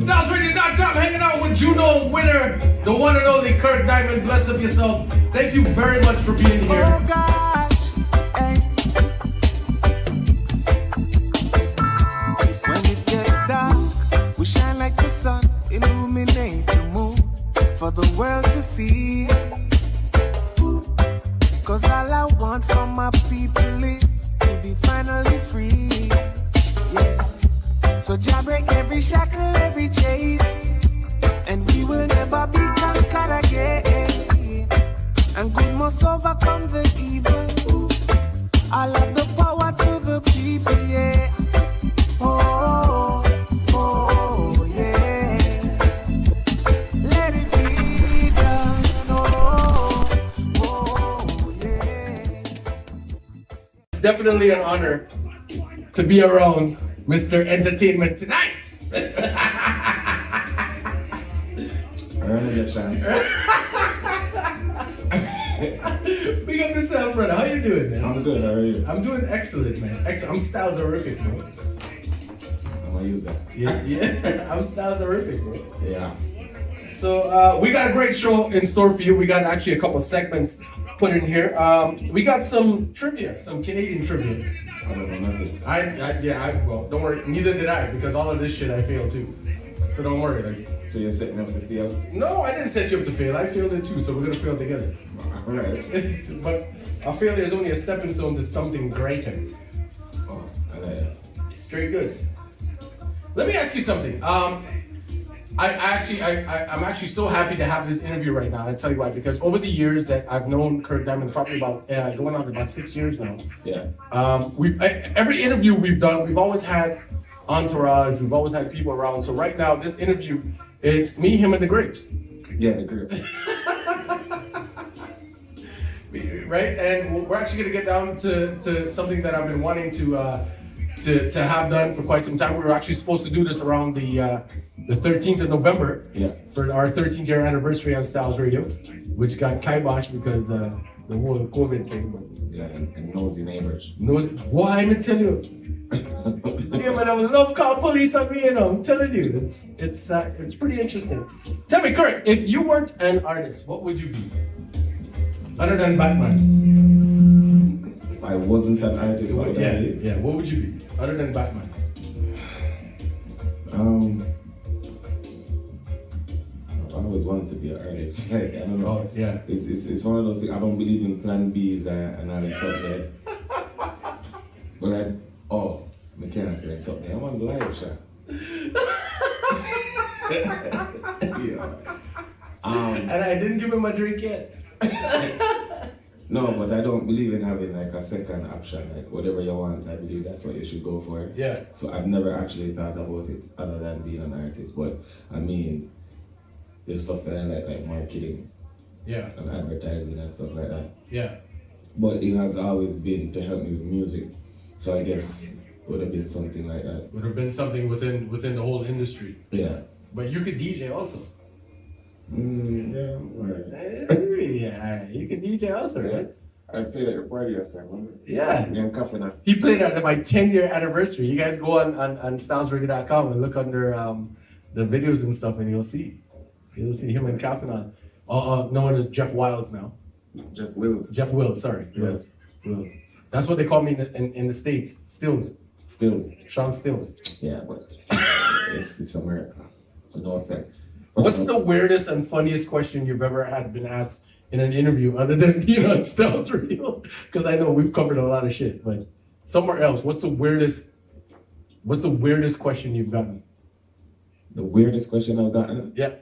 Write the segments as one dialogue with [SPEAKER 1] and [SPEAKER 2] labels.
[SPEAKER 1] StylzRadio.com, hanging out with JUNO winner, the one and only Kirk Diamond. Bless up yourself. Thank you very much for being here.
[SPEAKER 2] Oh gosh, hey. When it gets dark, we shine like the sun, illuminate the moon for the world to see. Cause all I want from my people is to be finally free. Yeah. So Jah break every shackle, every chain, and we will never be conquered again. And good must overcome the evil. All of the power to the people, yeah. Oh, oh, oh, yeah. Let it be done, oh, oh, yeah.
[SPEAKER 1] It's definitely an honor to be around Mr. Entertainment tonight. Big up yourself, brother. How you doing, man?
[SPEAKER 3] I'm good, how are you?
[SPEAKER 1] I'm doing excellent, man. I'm Stylzradio, bro.
[SPEAKER 3] I'm gonna use that.
[SPEAKER 1] Yeah. I'm Stylzradio, bro.
[SPEAKER 3] Yeah.
[SPEAKER 1] So we got a great show in store for you. We got actually a couple segments put in here. We got some trivia, some Canadian trivia.
[SPEAKER 3] I don't know nothing.
[SPEAKER 1] Well, don't worry. Neither did I, because all of this shit I failed too. So don't worry. Like,
[SPEAKER 3] So you're setting up to fail?
[SPEAKER 1] no, I didn't set you up to fail. I failed it too, so we're gonna fail together.
[SPEAKER 3] Alright.
[SPEAKER 1] But a failure is only a stepping stone to something greater.
[SPEAKER 3] Oh, I like it.
[SPEAKER 1] Straight goods. Let me ask you something. I'm actually so happy to have this interview right now. I'll tell you why. Because over the years that I've known Kirk Diamond, probably about going on about 6 years now.
[SPEAKER 3] Yeah.
[SPEAKER 1] Every interview we've done, we've always had entourage. We've always had people around. So right now, this interview, it's me, him, and the grapes.
[SPEAKER 3] Yeah, the group.
[SPEAKER 1] Right, and we're actually gonna get down to something that I've been wanting to have done for quite some time. We were actually supposed to do this around the 13th of November.
[SPEAKER 3] Yeah.
[SPEAKER 1] For our 13th year anniversary on Stylzradio, which got kiboshed because the whole COVID thing. But
[SPEAKER 3] Yeah, and nosy neighbors.
[SPEAKER 1] why I'm tell you? Yeah, man, I would love call police on me, you know. I'm telling you, it's pretty interesting. Tell me, Kirk, if you weren't an artist, what would you be? Other than Batman.
[SPEAKER 3] If I wasn't an artist, what would I be?
[SPEAKER 1] Yeah, what would you be? Other than Batman.
[SPEAKER 3] I always wanted to be an artist. Like, I don't know.
[SPEAKER 1] Oh, yeah.
[SPEAKER 3] It's one of those things. I don't believe in plan B's and all that stuff there. But I can't say something. I want a live shot. Yeah.
[SPEAKER 1] And I didn't give him my drink yet.
[SPEAKER 3] No, but I don't believe in having like a second option. Like whatever you want, I believe that's what you should go for.
[SPEAKER 1] Yeah.
[SPEAKER 3] So I've never actually thought about it other than being an artist. But I mean, the stuff that I like marketing,
[SPEAKER 1] Yeah.
[SPEAKER 3] and advertising and stuff like that.
[SPEAKER 1] Yeah.
[SPEAKER 3] But it has always been to help me with music. So I guess it would have been something like that.
[SPEAKER 1] Would have been something within the whole industry.
[SPEAKER 3] Yeah.
[SPEAKER 1] But you could DJ also.
[SPEAKER 3] Yeah, right.
[SPEAKER 1] Yeah, you can DJ also, right?
[SPEAKER 3] I played at your party after, remember?
[SPEAKER 1] Yeah.
[SPEAKER 3] Yeah, coffee now.
[SPEAKER 1] He played at my 10-year anniversary. You guys go on StylzRadio.com and look under the videos and stuff, and you'll see him and Kafina, known as Jeff Wilds now.
[SPEAKER 3] Jeff Wills.
[SPEAKER 1] Jeff Wills, sorry.
[SPEAKER 3] Yeah.
[SPEAKER 1] Wills. That's what they call me in the States. Stylz. Sean Stylz.
[SPEAKER 3] Yeah, but it's America. No offense.
[SPEAKER 1] What's the weirdest and funniest question you've ever been asked in an interview other than being on Stylzradio? Because I know we've covered a lot of shit, but somewhere else, what's the weirdest question you've gotten?
[SPEAKER 3] The weirdest question I've gotten?
[SPEAKER 1] Yeah.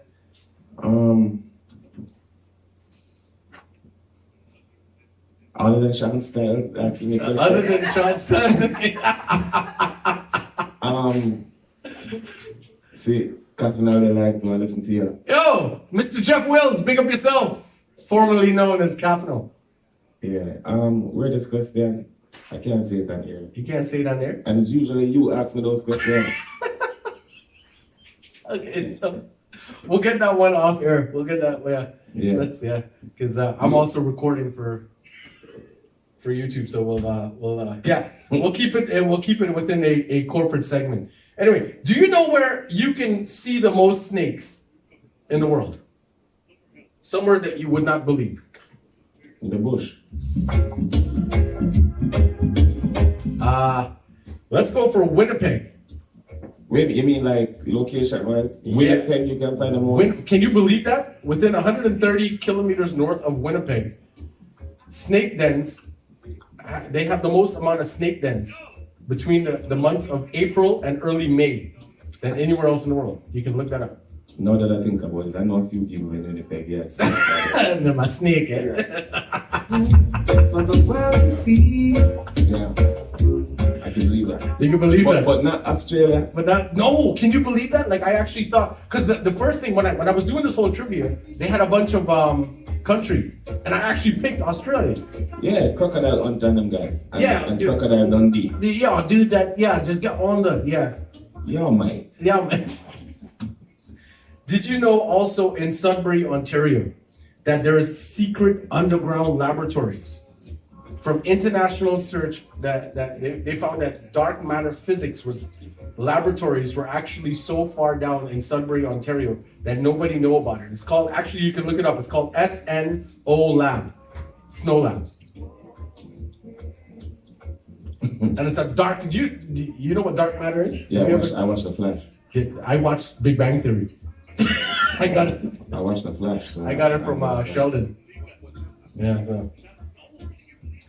[SPEAKER 3] Other than Sean Stylz asking me questions.
[SPEAKER 1] Other than Sean Stylz.
[SPEAKER 3] See, Captain all their life do I listen to you.
[SPEAKER 1] Yo, Mr. Jeff Wills, big up yourself. Formerly known as Kafino.
[SPEAKER 3] Yeah. Weirdest question. I can't say it on here.
[SPEAKER 1] You can't say it on there?
[SPEAKER 3] And it's usually you ask me those questions.
[SPEAKER 1] Okay, so we'll get that one off air. We'll get that,
[SPEAKER 3] Yeah.
[SPEAKER 1] Because I'm also recording for YouTube, so we'll keep it within a corporate segment. Anyway, do you know where you can see the most snakes in the world? Somewhere that you would not believe.
[SPEAKER 3] In the bush.
[SPEAKER 1] Let's go for Winnipeg.
[SPEAKER 3] Wait, you mean like location wise?
[SPEAKER 1] Yeah.
[SPEAKER 3] Winnipeg, you can find the most.
[SPEAKER 1] Can you believe that? Within 130 kilometers north of Winnipeg, snake dens, they have the most amount of snake dens between the months of April and early May than anywhere else in the world. You can look that up.
[SPEAKER 3] Now that I think about it, I know a few people in Winnipeg, yes.
[SPEAKER 1] They're my snake, eh?
[SPEAKER 2] For the world to see.
[SPEAKER 3] Yeah. I can believe that.
[SPEAKER 1] You can believe that.
[SPEAKER 3] But not Australia.
[SPEAKER 1] But that, no, can you believe that? Like, I actually thought, because the first thing, when I was doing this whole trivia, they had a bunch of countries, and I actually picked Australia.
[SPEAKER 3] Yeah, Crocodile Hunt and them guys. And,
[SPEAKER 1] Yeah,
[SPEAKER 3] and
[SPEAKER 1] dude.
[SPEAKER 3] Crocodile Dundee.
[SPEAKER 1] Yeah, dude, just get on the,
[SPEAKER 3] Yo, mate.
[SPEAKER 1] Yeah, man. Did you know also in Sudbury, Ontario, that there is secret underground laboratories from international search that they found that dark matter physics laboratories were actually so far down in Sudbury, Ontario that nobody know about it. It's called, actually you can look it up, it's called SNO Lab, Snow Lab. And it's a dark, you know what dark matter is?
[SPEAKER 3] Yeah, I watched The Flash.
[SPEAKER 1] I watched Big Bang Theory. I got it.
[SPEAKER 3] I watched The Flash. So
[SPEAKER 1] I got it from Sheldon. Yeah. So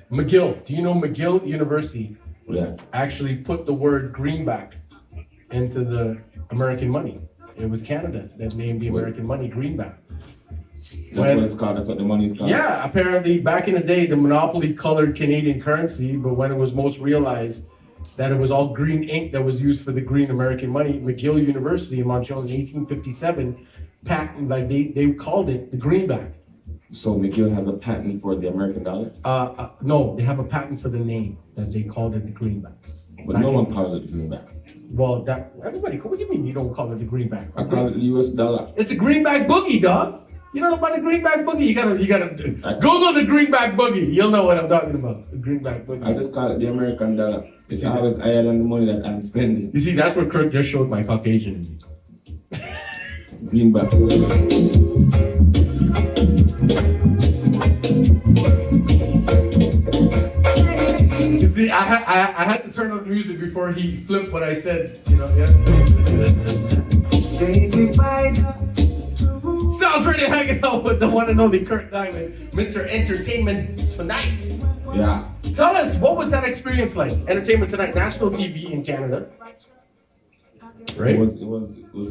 [SPEAKER 1] McGill. Do you know McGill University?
[SPEAKER 3] Yeah.
[SPEAKER 1] Actually put the word greenback into the American money. It was Canada that named the American money greenback.
[SPEAKER 3] That's what it's called. That's what the money's called.
[SPEAKER 1] Yeah. Apparently, back in the day, the monopoly colored Canadian currency, but when it was most realized that it was all green ink that was used for the green American money, McGill University in Montreal in 1857 patent, like they called it the greenback.
[SPEAKER 3] So McGill has a patent for the American dollar?
[SPEAKER 1] No, they have a patent for the name that they called it the greenback.
[SPEAKER 3] But no one calls it the greenback.
[SPEAKER 1] Well, everybody, what do you mean you don't call it the greenback?
[SPEAKER 3] I call it the US dollar.
[SPEAKER 1] It's a greenback boogie, dog. You don't know about the greenback boogie? You gotta Google the greenback boogie. You'll know what I'm talking about. The greenback boogie.
[SPEAKER 3] I just call it the American dollar. It's always higher than the money that I'm spending.
[SPEAKER 1] You see, that's what Kirk just showed my Caucasian in me.
[SPEAKER 3] Greenback.
[SPEAKER 1] You see, I had to turn on the music before he flipped what I said. You know, yeah. Stylzradio hanging out with the one and only Kirk Diamond, Mr. Entertainment Tonight.
[SPEAKER 3] Yeah.
[SPEAKER 1] Tell us, what was that experience like? Entertainment Tonight, national TV in Canada. Right?
[SPEAKER 3] It was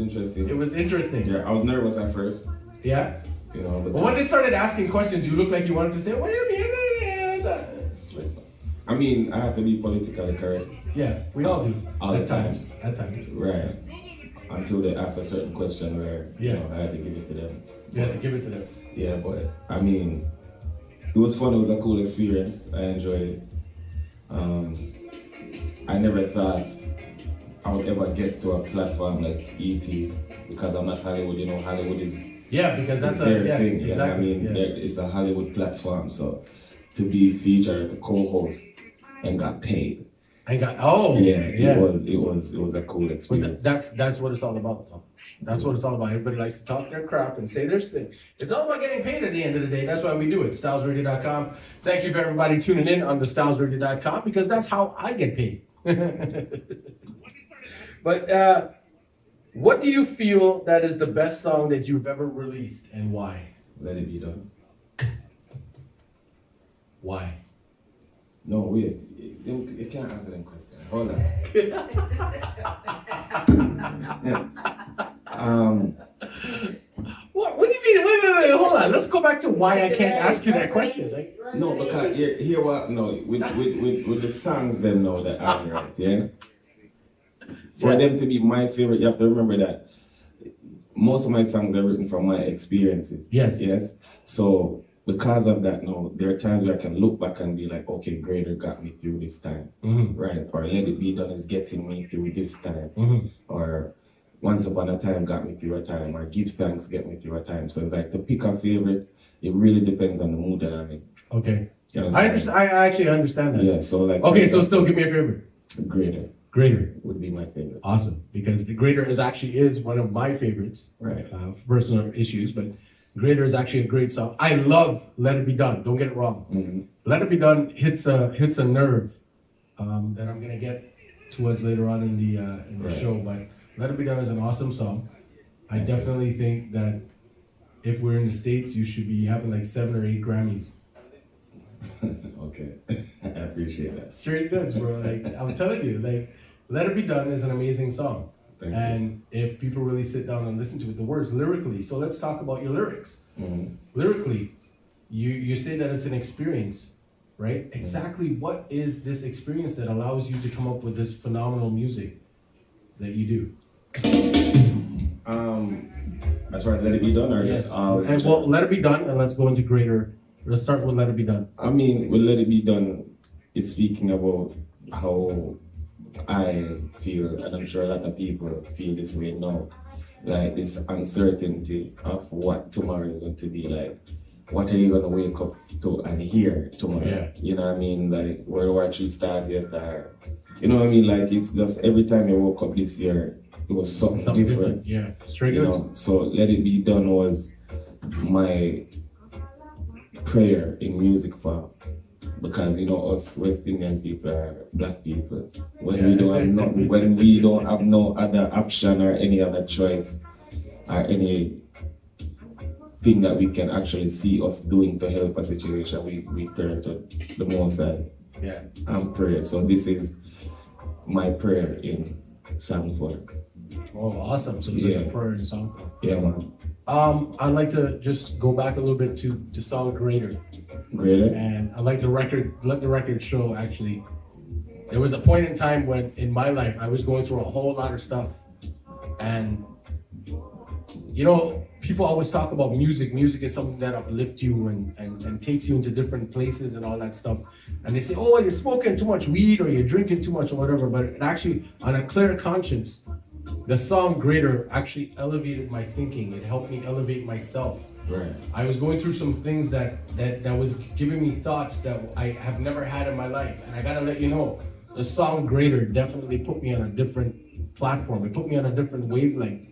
[SPEAKER 3] interesting.
[SPEAKER 1] It was interesting.
[SPEAKER 3] Yeah, I was nervous at first.
[SPEAKER 1] Yeah.
[SPEAKER 3] You know,
[SPEAKER 1] But when they started asking questions, you looked like you wanted to say, "Wait a minute."
[SPEAKER 3] I mean, I have to be politically correct.
[SPEAKER 1] Yeah, we all do.
[SPEAKER 3] All the time.
[SPEAKER 1] At times.
[SPEAKER 3] Right. Until they ask a certain question where
[SPEAKER 1] Yeah.
[SPEAKER 3] you know, I have to give it to them.
[SPEAKER 1] You have to give it to them.
[SPEAKER 3] Yeah, but I mean, it was fun. It was a cool experience. I enjoyed it. I never thought I would ever get to a platform like ET because I'm not Hollywood. You know, Hollywood is
[SPEAKER 1] Because that's
[SPEAKER 3] their
[SPEAKER 1] yeah,
[SPEAKER 3] thing.
[SPEAKER 1] exactly.
[SPEAKER 3] I mean, it's a Hollywood platform, so to be featured, to co-host, and got paid.
[SPEAKER 1] It
[SPEAKER 3] was a cool experience.
[SPEAKER 1] But that's what it's all about, though. That's what it's all about. Everybody likes to talk their crap and say their thing. It's all about getting paid at the end of the day. That's why we do it. StylzRadio.com. Thank you for everybody tuning in on the StylzRadio.com because that's how I get paid. But what do you feel that is the best song that you've ever released and why?
[SPEAKER 3] Let It Be Done.
[SPEAKER 1] Why?
[SPEAKER 3] No, wait. You can't answer them questions. Hold on.
[SPEAKER 1] What do you mean? Wait, hold on. Let's go back to why I can't ask you that question. Like,
[SPEAKER 3] No, because here what? No, with the songs them know that I write, yeah. For them to be my favorite, you have to remember that most of my songs are written from my experiences. Yes. So because of that, no, there are times where I can look back and be like, okay, Grader got me through this time, right? Or Let It Be Done is getting me through this time, or Once Upon a Time got me through a time, or Give Thanks get me through a time. So like to pick a favorite, it really depends on the mood that I'm in.
[SPEAKER 1] Okay.
[SPEAKER 3] You know
[SPEAKER 1] I actually understand that.
[SPEAKER 3] Yeah. So like.
[SPEAKER 1] Okay, so still give me a favorite.
[SPEAKER 3] Grader.
[SPEAKER 1] Greater
[SPEAKER 3] would be my favorite.
[SPEAKER 1] Awesome, because the Greater is one of my favorites,
[SPEAKER 3] Right.
[SPEAKER 1] For personal issues, but Greater is actually a great song. I love Let It Be Done. Don't get it wrong.
[SPEAKER 3] Mm-hmm.
[SPEAKER 1] Let It Be Done hits a nerve that I'm gonna get towards later on in the
[SPEAKER 3] Right.
[SPEAKER 1] show. But Let It Be Done is an awesome song. I definitely think that if we're in the States, you should be having like 7 or 8 Grammys.
[SPEAKER 3] Okay, I appreciate that.
[SPEAKER 1] Straight goods, bro. Like I'm telling you, like Let It Be Done is an amazing song.
[SPEAKER 3] Thank
[SPEAKER 1] And if people really sit down and listen to it, the words lyrically. So let's talk about your lyrics.
[SPEAKER 3] Mm-hmm.
[SPEAKER 1] Lyrically, you say that it's an experience, right? Exactly what is this experience that allows you to come up with this phenomenal music that you do?
[SPEAKER 3] As far as Let It Be Done, or
[SPEAKER 1] Yes.
[SPEAKER 3] just all?
[SPEAKER 1] And well, Let It Be Done, and let's go into Greater. Let's start with Let It Be Done.
[SPEAKER 3] I mean, with Let It Be Done, it's speaking about how I feel, and I'm sure a lot of people feel this way now. Like this uncertainty of what tomorrow is going to be like. What are you going to wake up to and hear tomorrow?
[SPEAKER 1] Yeah.
[SPEAKER 3] You know what I mean? Like World War III started, or you know what I mean? Like it's just every time I woke up this year, it was something different.
[SPEAKER 1] Yeah, straight
[SPEAKER 3] You
[SPEAKER 1] good.
[SPEAKER 3] know, so Let It Be Done was my prayer in music form, because you know us West Indian people are black people. When we don't have nothing, when we don't have no other option or any other choice or any thing that we can actually see us doing to help a situation, we turn to the Most High
[SPEAKER 1] Yeah.
[SPEAKER 3] and pray. So this is my prayer in song form.
[SPEAKER 1] Oh, awesome. So it's like a prayer and song.
[SPEAKER 3] Yeah, man.
[SPEAKER 1] I'd like to just go back a little bit to song Greater.
[SPEAKER 3] Greater?
[SPEAKER 1] And I'd like let the record show actually. There was a point in time when in my life I was going through a whole lot of stuff. And you know, people always talk about music. Music is something that uplifts you and takes you into different places and all that stuff. And they say, oh, you're smoking too much weed or you're drinking too much or whatever. But it actually, on a clear conscience, the song Greater actually elevated my thinking. It helped me elevate myself.
[SPEAKER 3] Right.
[SPEAKER 1] I was going through some things that was giving me thoughts that I have never had in my life. And I gotta let you know, the song Greater definitely put me on a different platform. It put me on a different wavelength.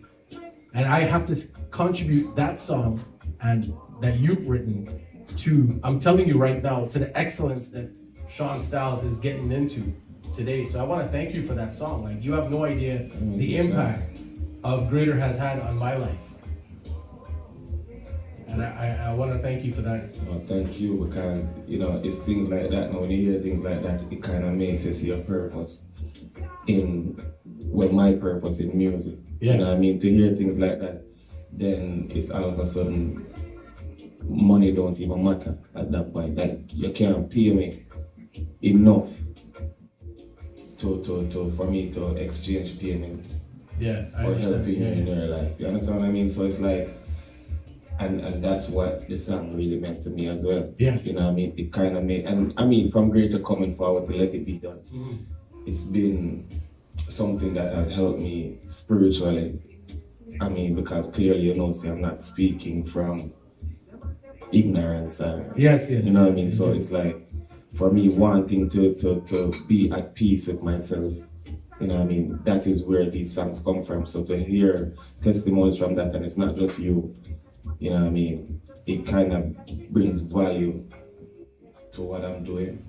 [SPEAKER 1] And I have to contribute that song and that you've written to, I'm telling you right now, to the excellence that SEANSTYLZ is getting into today. So I want to thank you for that song. Like, you have no idea the impact of Greater has had on my life. And I want to thank you for that.
[SPEAKER 3] Well, thank you, because you know it's things like that. Now, when you hear things like that, it kind of makes you see a purpose my purpose in music.
[SPEAKER 1] Yeah.
[SPEAKER 3] You know what I mean? To hear things like that, then it's all of a sudden money don't even matter at that point. Like, you can't pay me enough for me to exchange payment or helping you in your life. You understand what I mean? So it's like, and that's what the song really meant to me as well.
[SPEAKER 1] Yes.
[SPEAKER 3] You know what I mean? It kind of made, and I mean, from Greater coming forward to Let It Be Done, it's been something that has helped me spiritually. I mean, because clearly, you know, see, I'm not speaking from ignorance.
[SPEAKER 1] Yes.
[SPEAKER 3] You know what I mean? So it's like, for me, wanting to be at peace with myself, you know what I mean? That is where these songs come from. So to hear testimonies from that, and it's not just you, you know what I mean? It kind of brings value to what I'm doing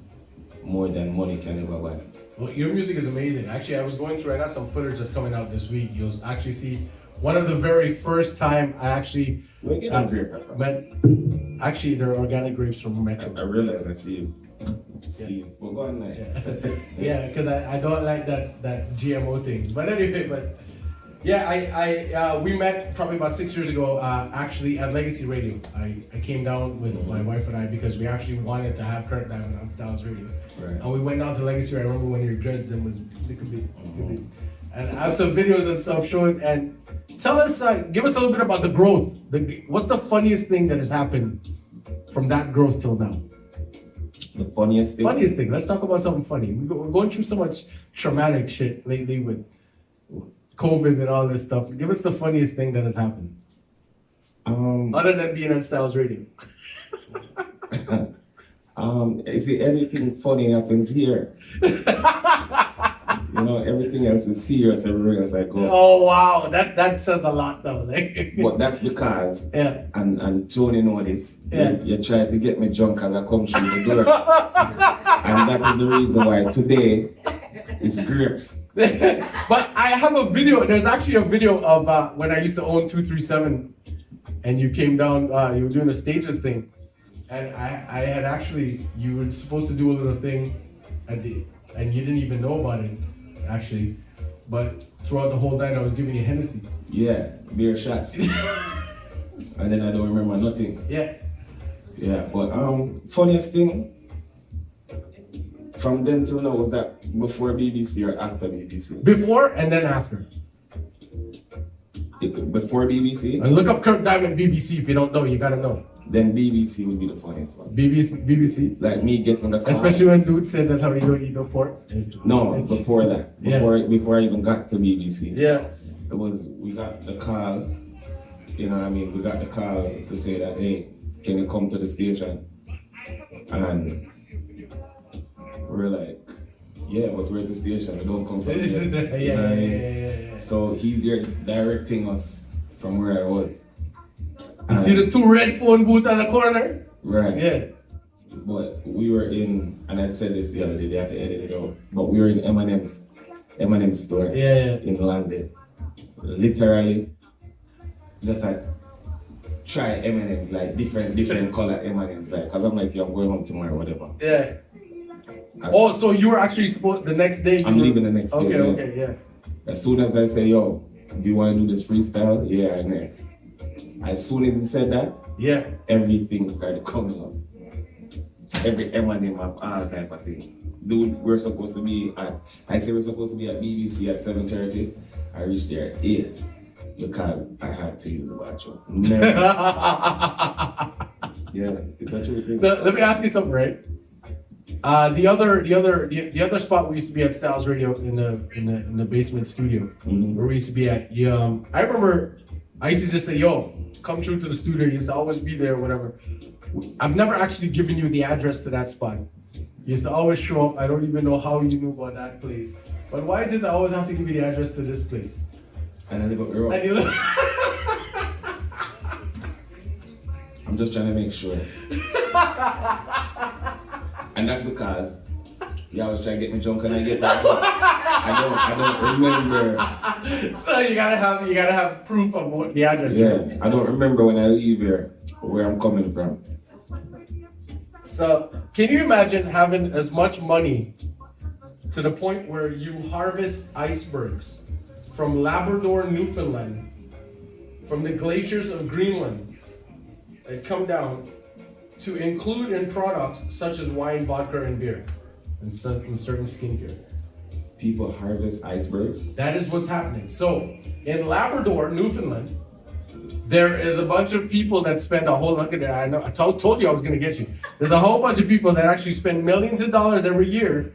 [SPEAKER 3] more than money can ever buy.
[SPEAKER 1] Well, your music is amazing. Actually, I was going through, I got some footage that's coming out this week. You'll actually see one of the very first time I actually met, actually they're organic grapes from Metro.
[SPEAKER 3] I realize I see seeds. Well, go on now.
[SPEAKER 1] Yeah, because I don't like that GMO thing. But anyway, yeah, we met probably about 6 years ago, actually at Legacy Radio. I came down with my wife and I because we actually wanted to have Kirk down on Stylzradio.
[SPEAKER 3] Right.
[SPEAKER 1] And we went down to Legacy. I remember when your dreads then was and I have some videos and stuff showing. And tell us, give us a little bit about the growth. What's the funniest thing that has happened from that growth till now?
[SPEAKER 3] The funniest thing?
[SPEAKER 1] Funniest thing. Let's talk about something funny. We're going through so much traumatic shit lately with COVID and all this stuff. Give us the funniest thing that has happened. Other than being on Stylzradio.
[SPEAKER 3] You see, anything funny happens here. You know, everything else is serious everywhere else I go.
[SPEAKER 1] Oh wow, that says a lot though. Like,
[SPEAKER 3] But that's because,
[SPEAKER 1] yeah.
[SPEAKER 3] and Tony know this,
[SPEAKER 1] Yeah.
[SPEAKER 3] you try to get me drunk as I come through the door. And that is the reason why today it's grapes.
[SPEAKER 1] But I have a video. There's actually a video of when I used to own 237, and you came down. You were doing a stages thing, and I had actually, you were supposed to do a little thing at the, and you didn't even know about it, actually. But throughout the whole night, I was giving you Hennessy.
[SPEAKER 3] Yeah, beer shots. And then I don't remember nothing.
[SPEAKER 1] Yeah.
[SPEAKER 3] Yeah, but funniest thing from then till now was that before BBC or after BBC?
[SPEAKER 1] Before and then after.
[SPEAKER 3] Before BBC,
[SPEAKER 1] And look up Kirk Diamond BBC if you don't know. You gotta know.
[SPEAKER 3] then BBC would be the funniest one.
[SPEAKER 1] BBC.
[SPEAKER 3] Like me getting the car.
[SPEAKER 1] Especially when dude said that's how you don't eat no pork.
[SPEAKER 3] No, before that.
[SPEAKER 1] Yeah.
[SPEAKER 3] Before I even got to BBC.
[SPEAKER 1] Yeah.
[SPEAKER 3] It was, we got the call, you know what I mean? We got the call to say that, hey, can you come to the station? And we're like, yeah, but where's the station? We don't come from here. You know what I mean?
[SPEAKER 1] Yeah.
[SPEAKER 3] So he's there directing us from where I was.
[SPEAKER 1] You see the two red phone booths on the corner?
[SPEAKER 3] Right.
[SPEAKER 1] Yeah.
[SPEAKER 3] But we were in, and I said this the other day, they had to edit it out, but we were in M&M's store in London. Literally, just like try M&M's, like different color M&M's, like, cause I'm like, yo, I'm going home tomorrow, whatever.
[SPEAKER 1] Yeah. Oh, so you were actually supposed, the next day?
[SPEAKER 3] I'm leaving the next day.
[SPEAKER 1] Okay, yeah.
[SPEAKER 3] As soon as I say, yo, do you want to do this freestyle? Yeah, I'm there. As soon as he said that,
[SPEAKER 1] Yeah.
[SPEAKER 3] everything started coming up. Every M&M of all type of things. Dude, we're supposed to be at BBC at 7:30. I reached there at 8 because I had to use the bathroom. Never. Yeah, it's a true thing.
[SPEAKER 1] So, let me ask you something, right? The other spot we used to be at Stylzradio in the basement studio, where we used to be at. I remember I used to just say, "Yo, come through to the studio." You used to always be there, whatever. I've never actually given you the address to that spot. You used to always show up. I don't even know how you knew about that place. But why does I always have to give you the address to this place?
[SPEAKER 3] And I live up the road. I'm just trying to make sure. And that's because you always try to get me drunk and I get that. I don't remember.
[SPEAKER 1] So you gotta have proof of what the address is.
[SPEAKER 3] Yeah, I don't remember when I leave here where I'm coming from.
[SPEAKER 1] So can you imagine having as much money to the point where you harvest icebergs from Labrador, Newfoundland, from the glaciers of Greenland that come down to include in products such as wine, vodka, and beer, and certain skincare?
[SPEAKER 3] People harvest icebergs?
[SPEAKER 1] That is what's happening. So in Labrador, Newfoundland, there is a bunch of people that spend a whole, look at that, I know, I told you I was gonna get you. There's a whole bunch of people that actually spend millions of dollars every year,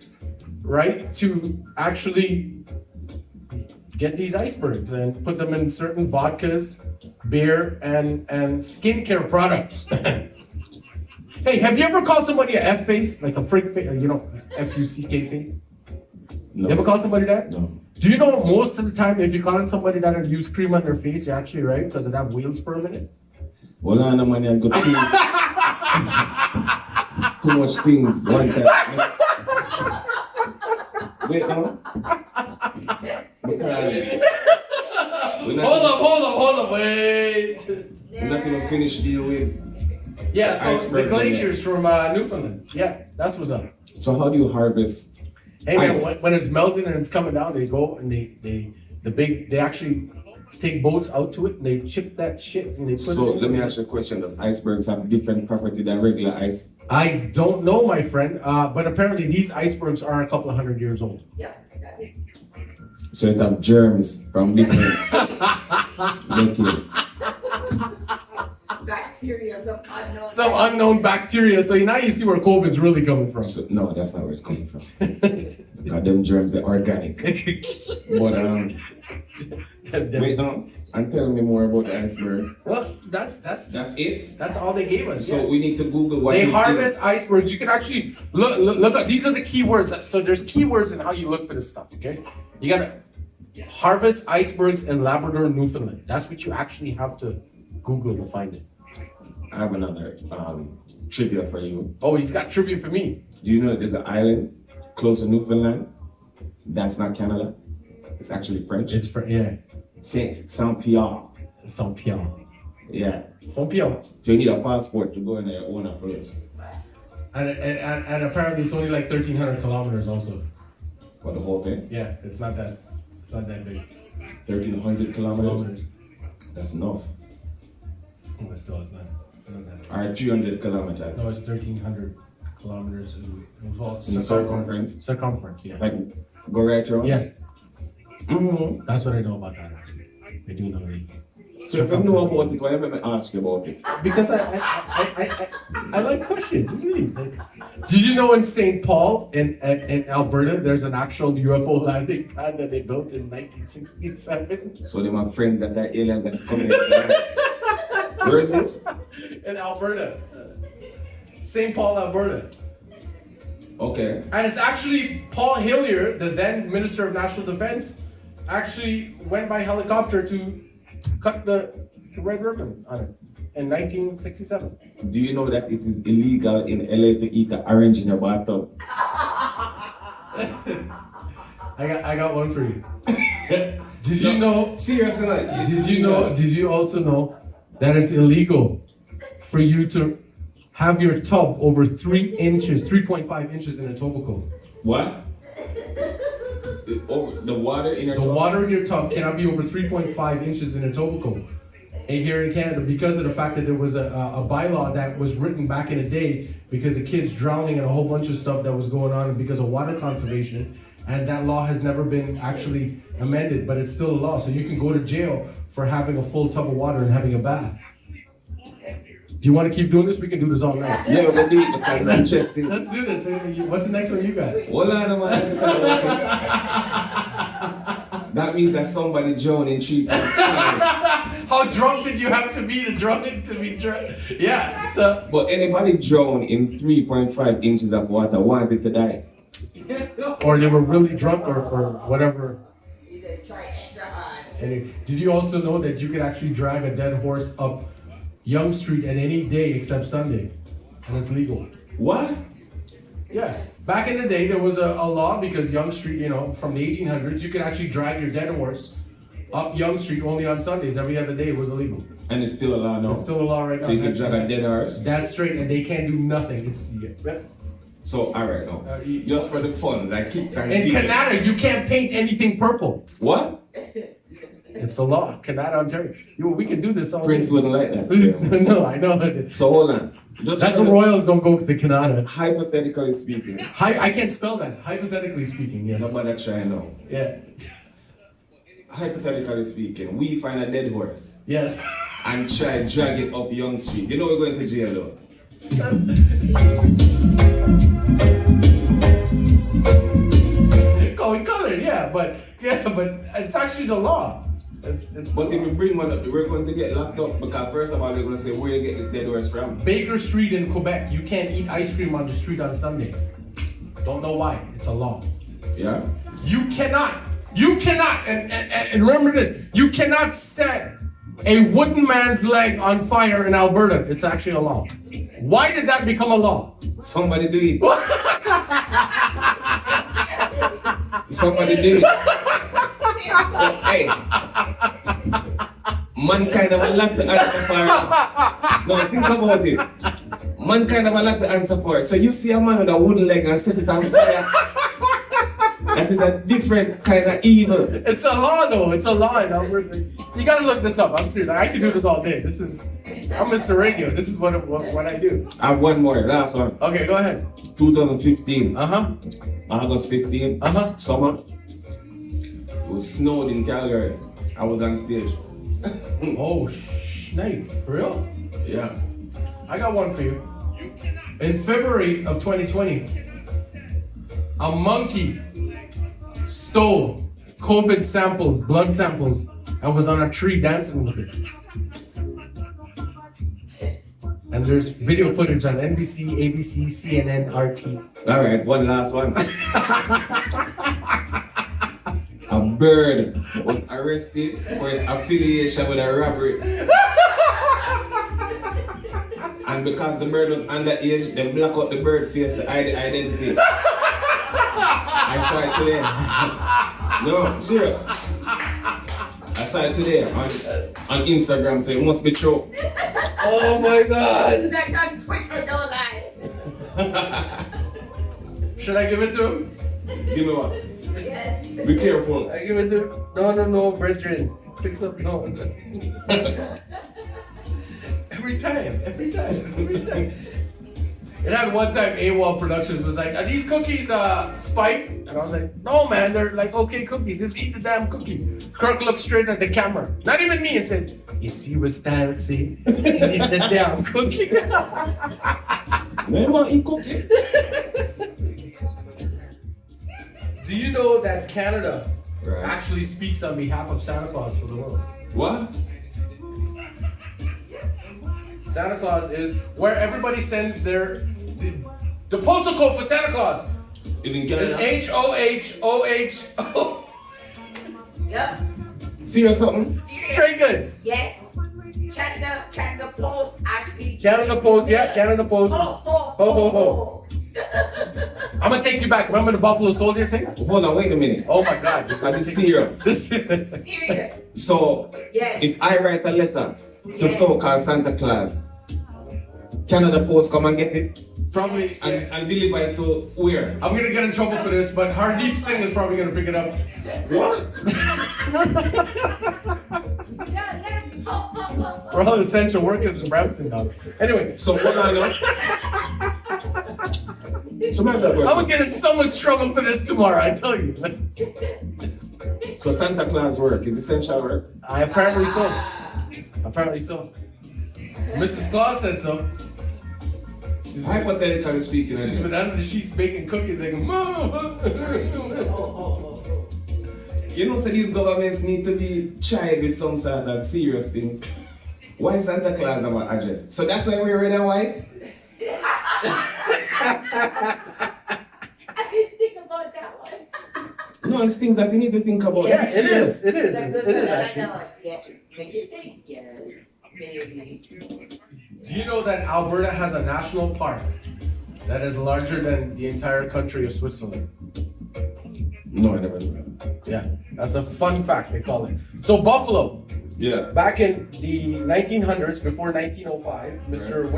[SPEAKER 1] right, to actually get these icebergs and put them in certain vodkas, beer, and skincare products. Hey, have you ever called somebody a F face, like a freak face, you know, F-U-C-K face?
[SPEAKER 3] No.
[SPEAKER 1] You ever call somebody that?
[SPEAKER 3] No.
[SPEAKER 1] Do you know most of the time if you call somebody that and use cream on their face, you're actually right because of that whale sperm in it?
[SPEAKER 3] Well, no, man, I got too much things one time. Wait, no? Because
[SPEAKER 1] Hold up, wait.
[SPEAKER 3] we're not even finished deal with.
[SPEAKER 1] Yeah, so the
[SPEAKER 3] iceberg
[SPEAKER 1] glaciers from Newfoundland. Yeah, that's what's up.
[SPEAKER 3] So how do you harvest?
[SPEAKER 1] Hey man,
[SPEAKER 3] ice?
[SPEAKER 1] when it's melting and it's coming down, they go and they actually take boats out to it and they chip that shit and they put
[SPEAKER 3] So
[SPEAKER 1] it in.
[SPEAKER 3] let me ask you a question. Does icebergs have different property than regular ice?
[SPEAKER 1] I don't know, my friend, but apparently these icebergs are a couple of 100 years old.
[SPEAKER 4] Yeah.
[SPEAKER 3] So it have germs from different decades.
[SPEAKER 4] Bacteria,
[SPEAKER 1] Some unknown bacteria. So now you see where COVID's really coming from.
[SPEAKER 3] So, no, that's not where it's coming from. Because them germs are organic. But wait, no. and tell me more about the iceberg.
[SPEAKER 1] Well, that's
[SPEAKER 3] it.
[SPEAKER 1] That's all they gave us.
[SPEAKER 3] So
[SPEAKER 1] yeah.
[SPEAKER 3] we need to Google what
[SPEAKER 1] They
[SPEAKER 3] it
[SPEAKER 1] harvest
[SPEAKER 3] is.
[SPEAKER 1] icebergs. You can actually look up. These are the keywords. So there's keywords in how you look for this stuff. Okay, you gotta harvest icebergs in Labrador, Newfoundland. That's what you actually have to Google to find it.
[SPEAKER 3] I have another trivia for you.
[SPEAKER 1] Oh, he's got trivia for me.
[SPEAKER 3] Do you know that there's an island close to Newfoundland? That's not Canada. It's actually French.
[SPEAKER 1] It's for
[SPEAKER 3] Saint-Pierre.
[SPEAKER 1] Saint-Pierre.
[SPEAKER 3] Yeah.
[SPEAKER 1] Saint-Pierre.
[SPEAKER 3] So you need a passport to go in there own a place.
[SPEAKER 1] And apparently it's only like 1,300 kilometers also.
[SPEAKER 3] For the whole thing?
[SPEAKER 1] Yeah, it's not that big.
[SPEAKER 3] 1,300 kilometers? That's enough.
[SPEAKER 1] Oh, but still, it's not that.
[SPEAKER 3] Alright, 300 kilometers.
[SPEAKER 1] No, it's 1,300 kilometers
[SPEAKER 3] In circumference?
[SPEAKER 1] Circumference, yeah.
[SPEAKER 3] Like, go right around?
[SPEAKER 1] Yes.
[SPEAKER 3] Mm-hmm.
[SPEAKER 1] That's what I know about that, actually. I do know that.
[SPEAKER 3] So if you know about it, why am I ask you about it?
[SPEAKER 1] Because I like questions, really. Did you know in St. Paul, in Alberta, there's an actual UFO landing pad that they built in 1967?
[SPEAKER 3] So they're my friends that are aliens that's coming in. Where is this?
[SPEAKER 1] In Alberta. St. Paul, Alberta.
[SPEAKER 3] Okay.
[SPEAKER 1] And it's actually Paul Hillier, the then Minister of National Defense, actually went by helicopter to cut the red ribbon on it in 1967.
[SPEAKER 3] Do you know that it is illegal in LA to eat an orange in your bathtub?
[SPEAKER 1] I got one for you. Did you know?
[SPEAKER 3] Seriously, like,
[SPEAKER 1] Did you know? Did you also know that it's illegal for you to have your tub over 3 inches, 3.5 inches in a topical?
[SPEAKER 3] What? The water in your
[SPEAKER 1] The
[SPEAKER 3] tub?
[SPEAKER 1] water in your tub cannot be over 3.5 inches in a topical. And here in Canada, because of the fact that there was a bylaw that was written back in the day because of kids drowning and a whole bunch of stuff that was going on because of water conservation, and that law has never been actually amended, but it's still a law. So you can go to jail for having a full tub of water and having a bath. Do you want to keep doing this? We can do this all night.
[SPEAKER 3] Yeah, we'll do it because it's interesting.
[SPEAKER 1] Let's do this. What's the next one you got?
[SPEAKER 3] Hold on, man. That means that somebody drowned in 3.5.
[SPEAKER 1] How drunk did you have to be to drunk? Yeah. So.
[SPEAKER 3] But anybody drowned in 3.5 inches of water wanted to die.
[SPEAKER 1] Or they were really drunk or whatever.
[SPEAKER 4] Either try extra hard.
[SPEAKER 1] And did you also know that you could actually drag a dead horse up Yonge Street at any day except Sunday? And it's legal.
[SPEAKER 3] What?
[SPEAKER 1] Yeah. Back in the day, there was a law because Yonge Street, from the 1800s, you could actually drag your dead horse up Yonge Street only on Sundays. Every other day it was illegal.
[SPEAKER 3] And it's still a law now?
[SPEAKER 1] It's still a law right now.
[SPEAKER 3] So you can drag a dead horse?
[SPEAKER 1] That's straight, and they can't do nothing.
[SPEAKER 3] So, alright now. Just for the fun, like kicks and
[SPEAKER 1] In
[SPEAKER 3] giggles.
[SPEAKER 1] Canada, you can't paint anything purple.
[SPEAKER 3] What?
[SPEAKER 1] It's the law. Canada, Ontario. We can do this all
[SPEAKER 3] Prince
[SPEAKER 1] day.
[SPEAKER 3] wouldn't like that.
[SPEAKER 1] No, I know.
[SPEAKER 3] So hold on. Just
[SPEAKER 1] That's
[SPEAKER 3] for
[SPEAKER 1] the Royals don't go to Canada.
[SPEAKER 3] Hypothetically speaking.
[SPEAKER 1] I can't spell that. Hypothetically speaking, yes.
[SPEAKER 3] Nobody try now.
[SPEAKER 1] Yeah.
[SPEAKER 3] Hypothetically speaking, we find a dead horse
[SPEAKER 1] Yes.
[SPEAKER 3] and try drag it up Yonge Street. You know we're going to jail though.
[SPEAKER 1] Going colored, yeah, but it's actually the law.
[SPEAKER 3] But if we bring one up, we're going to get locked up because first of all they're going to say where you get this dead horse from.
[SPEAKER 1] Baker Street in Quebec, you can't eat ice cream on the street on Sunday. Don't know why. It's a law.
[SPEAKER 3] Yeah?
[SPEAKER 1] You cannot, and remember this, you cannot set a wooden man's leg on fire in Alberta. It's actually a law. Why did that become a law?
[SPEAKER 3] Somebody do it. Somebody do it. So, hey, mankind have a lot to answer for. No, think about it. Mankind have a lot to answer for. So you see a man with a wooden leg and set it on fire. That is a different kind of evil.
[SPEAKER 1] It's a law, though. It's a law in Alberta. You gotta look this up. I'm serious. I can do this all day. I'm Mr. Radio. This is what I do.
[SPEAKER 3] I have one more, last one.
[SPEAKER 1] Okay, go ahead.
[SPEAKER 3] 2015.
[SPEAKER 1] August
[SPEAKER 3] 15. Summer. It was snowed in Calgary. I was on stage.
[SPEAKER 1] Oh, snake. For real?
[SPEAKER 3] Yeah.
[SPEAKER 1] I got one for you. In February of 2020, a monkey stole COVID samples, blood samples, I was on a tree dancing with it. And there's video footage on NBC, ABC, CNN, RT.
[SPEAKER 3] All right, one last one. A bird was arrested for his affiliation with a robbery. And because the bird was underage, they block out the bird face to hide the identity. I saw it today. No, serious. I saw it today on Instagram, so it must be true.
[SPEAKER 1] Oh my God!
[SPEAKER 4] It's like on Twitter, don't lie.
[SPEAKER 1] Should I give it to him?
[SPEAKER 3] Give me what?
[SPEAKER 4] Yes.
[SPEAKER 3] Be careful.
[SPEAKER 1] I give it to him. No, brethren. Fix up, no. Every time. It had one time AWOL Productions was like, are these cookies spiked? And I was like, no man, they're like okay cookies, just eat the damn cookie. Kirk looked straight at the camera, not even me, and said, you see what Stylz say? Eat the damn cookie.
[SPEAKER 3] Man, want eat cookie?
[SPEAKER 1] Do you know that Canada
[SPEAKER 3] Right.
[SPEAKER 1] actually speaks on behalf of Santa Claus for the world?
[SPEAKER 3] What?
[SPEAKER 1] Santa Claus is where everybody sends the postal code for Santa Claus
[SPEAKER 3] Is in
[SPEAKER 1] is
[SPEAKER 3] Canada?
[SPEAKER 1] HOHOHO.
[SPEAKER 4] Yep.
[SPEAKER 3] Serious something?
[SPEAKER 1] Straight goods.
[SPEAKER 4] Yes. Canada Post actually.
[SPEAKER 1] Canada Post, yeah, Canada Post.
[SPEAKER 4] Ho,
[SPEAKER 1] Ho, ho, ho. I'm gonna take you back. Remember the Buffalo Soldier thing?
[SPEAKER 3] Hold on, wait a minute.
[SPEAKER 1] Oh my God.
[SPEAKER 3] Are you serious?
[SPEAKER 4] Serious.
[SPEAKER 3] So,
[SPEAKER 4] Yes.
[SPEAKER 3] if I write a letter to
[SPEAKER 4] Yes.
[SPEAKER 3] so-called Santa Claus, Canada Post come and get it
[SPEAKER 1] Probably.
[SPEAKER 3] and deliver it to where?
[SPEAKER 1] I'm gonna get in trouble for this, but Hardeep Singh is probably gonna pick it up.
[SPEAKER 3] What?
[SPEAKER 4] Yeah.
[SPEAKER 1] We're all essential workers in Brampton now. Anyway,
[SPEAKER 3] So hold on now. So how's that work?
[SPEAKER 1] I'm gonna get in so much trouble for this tomorrow, I tell you.
[SPEAKER 3] So Santa Claus work is essential work?
[SPEAKER 1] Apparently so. Mrs. Claus said so.
[SPEAKER 3] Hypothetically speaking,
[SPEAKER 1] She's been under the sheets baking cookies like, Mom!
[SPEAKER 3] you know, so these governments need to be tried with some sort of serious things. Why Santa Claus have an address? So that's why we're red and white?
[SPEAKER 4] I didn't think about that one.
[SPEAKER 3] No, it's things that you need to think about.
[SPEAKER 1] Yeah,
[SPEAKER 3] This serious.
[SPEAKER 1] it is actually.
[SPEAKER 4] Yeah. Make you think, yes. Maybe.
[SPEAKER 1] Do you know that Alberta has a national park that is larger than the entire country of Switzerland?
[SPEAKER 3] No, I never knew that.
[SPEAKER 1] Yeah, that's a fun fact, they call it. So Buffalo,
[SPEAKER 3] Yeah.
[SPEAKER 1] back in the 1900s, before 1905, Mr.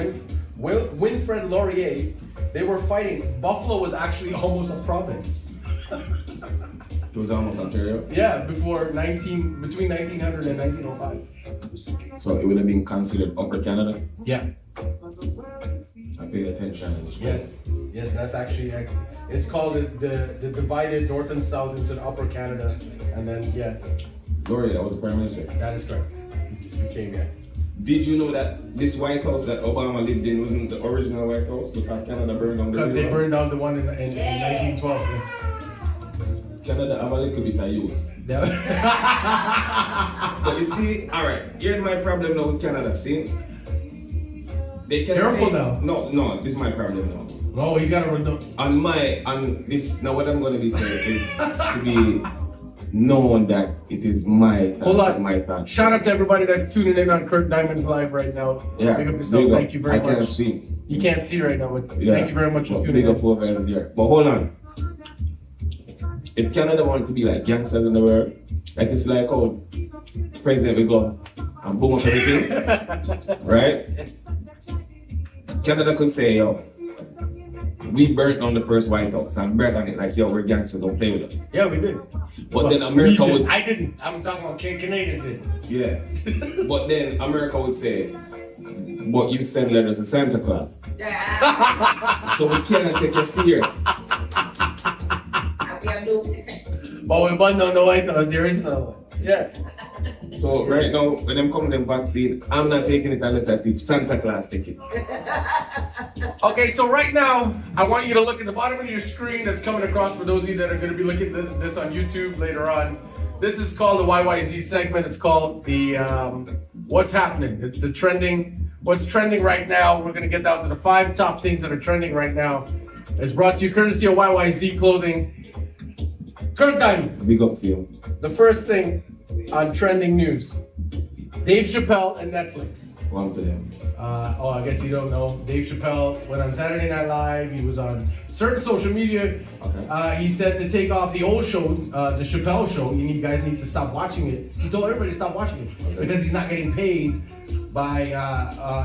[SPEAKER 1] Winfred Laurier, they were fighting. Buffalo was actually almost a province.
[SPEAKER 3] It was almost Ontario.
[SPEAKER 1] Yeah, between 1900 and 1905.
[SPEAKER 3] So it would have been considered Upper Canada.
[SPEAKER 1] Yeah.
[SPEAKER 3] I paid attention.
[SPEAKER 1] Yes, that's actually, it's called the divided north and south into the Upper Canada, and then, yeah,
[SPEAKER 3] Gloria, that was the Prime Minister.
[SPEAKER 1] that is correct. It just became, yeah.
[SPEAKER 3] Did you know that this White House that Obama lived in wasn't the original White House because Canada burned down the
[SPEAKER 1] Because they
[SPEAKER 3] real one?
[SPEAKER 1] burned down the one in 1912. Yeah.
[SPEAKER 3] Canada have a little bit of use.
[SPEAKER 1] Yeah.
[SPEAKER 3] But you see, alright, here's my problem now with Canada, see? They can
[SPEAKER 1] Careful
[SPEAKER 3] say,
[SPEAKER 1] now.
[SPEAKER 3] No, this is my problem now.
[SPEAKER 1] Oh, he's got to run down.
[SPEAKER 3] Now what I'm going to be saying is to be known that it is my
[SPEAKER 1] Hold on.
[SPEAKER 3] my thought.
[SPEAKER 1] Shout out to everybody that's tuning in on Kirk Diamond's live right now.
[SPEAKER 3] Yeah,
[SPEAKER 1] Big up yourself.
[SPEAKER 3] big up.
[SPEAKER 1] Thank you very
[SPEAKER 3] I
[SPEAKER 1] much.
[SPEAKER 3] can't see.
[SPEAKER 1] You can't see right now, but
[SPEAKER 3] Yeah.
[SPEAKER 1] thank you very much for
[SPEAKER 3] But
[SPEAKER 1] tuning
[SPEAKER 3] big up
[SPEAKER 1] in.
[SPEAKER 3] over there. But hold on. If Canada want to be like gangsters in the world, like it's like how president will go and boom up everything, right? Canada could say, yo, we burnt down the first White House and brag on it like, yo, we're gangsters, don't play with us.
[SPEAKER 1] Yeah, we did.
[SPEAKER 3] But then America
[SPEAKER 1] we did.
[SPEAKER 3] would,
[SPEAKER 1] I didn't. I'm talking about Canadians did.
[SPEAKER 3] yeah. But then America would say, but you send letters to Santa Claus. So we cannot take you serious.
[SPEAKER 4] We have no defense.
[SPEAKER 1] But we burned down the White House, the original one. Yeah.
[SPEAKER 3] So right now, when them come them vaccine, I'm not taking it unless I see Santa Claus take it.
[SPEAKER 1] Okay, so right now, I want you to look at the bottom of your screen that's coming across for those of you that are going to be looking at this on YouTube later on. This is called the YYZ segment. It's called the What's Happening. It's the trending. What's trending right now. We're gonna get down to the 5 top things that are trending right now. It's brought to you courtesy of YYZ Clothing. Kirk Diamond.
[SPEAKER 3] Big up to you.
[SPEAKER 1] The first thing on trending news: Dave Chappelle and Netflix.
[SPEAKER 3] One to them.
[SPEAKER 1] I guess you don't know. Dave Chappelle went on Saturday Night Live. He was on certain social media.
[SPEAKER 3] Okay.
[SPEAKER 1] He said to take off the old show, the Chappelle show. You guys need to stop watching it. He told everybody to stop watching it because he's not getting paid by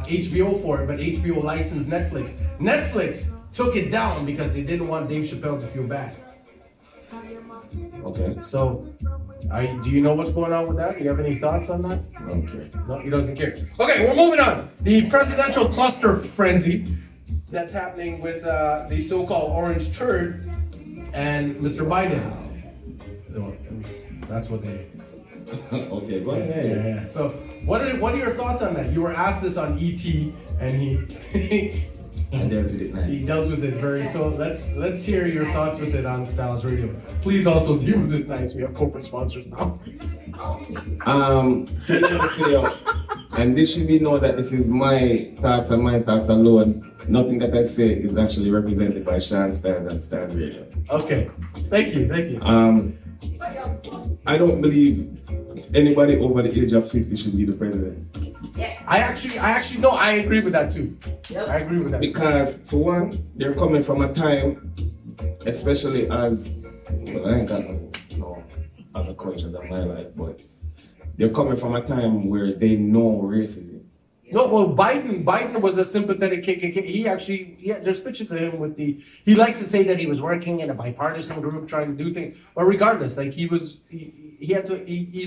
[SPEAKER 1] HBO for it, but HBO licensed Netflix. Netflix took it down because they didn't want Dave Chappelle to feel bad.
[SPEAKER 3] Okay.
[SPEAKER 1] So, do you know what's going on with that? Do you have any thoughts on that?
[SPEAKER 3] Okay.
[SPEAKER 1] No, he doesn't care. Okay, we're moving on. The presidential cluster frenzy that's happening with the so-called orange turd and Mr. Biden. That's what they.
[SPEAKER 3] Okay, go ahead.
[SPEAKER 1] Yeah. So, what are your thoughts on that? You were asked this on ET, and he
[SPEAKER 3] I dealt with it nice.
[SPEAKER 1] he dealt with it very. So let's hear your thoughts with it on Stylzradio. Please also deal with it nice. We have corporate sponsors now.
[SPEAKER 3] And this should be known that this is my thoughts and my thoughts alone. Nothing that I say is actually represented by SEANSTYLZ and Stylzradio.
[SPEAKER 1] Okay, thank you.
[SPEAKER 3] I don't believe anybody over the age of 50 should be the president.
[SPEAKER 1] I actually no, I agree with that too. Yep. I agree with that.
[SPEAKER 3] Because for one, they're coming from a time, especially as well, I ain't got no other cultures in my life, but they're coming from a time where they know racism.
[SPEAKER 1] No, well, Biden was a sympathetic KKK. There's pictures of him with he likes to say that he was working in a bipartisan group trying to do things, but regardless, like he's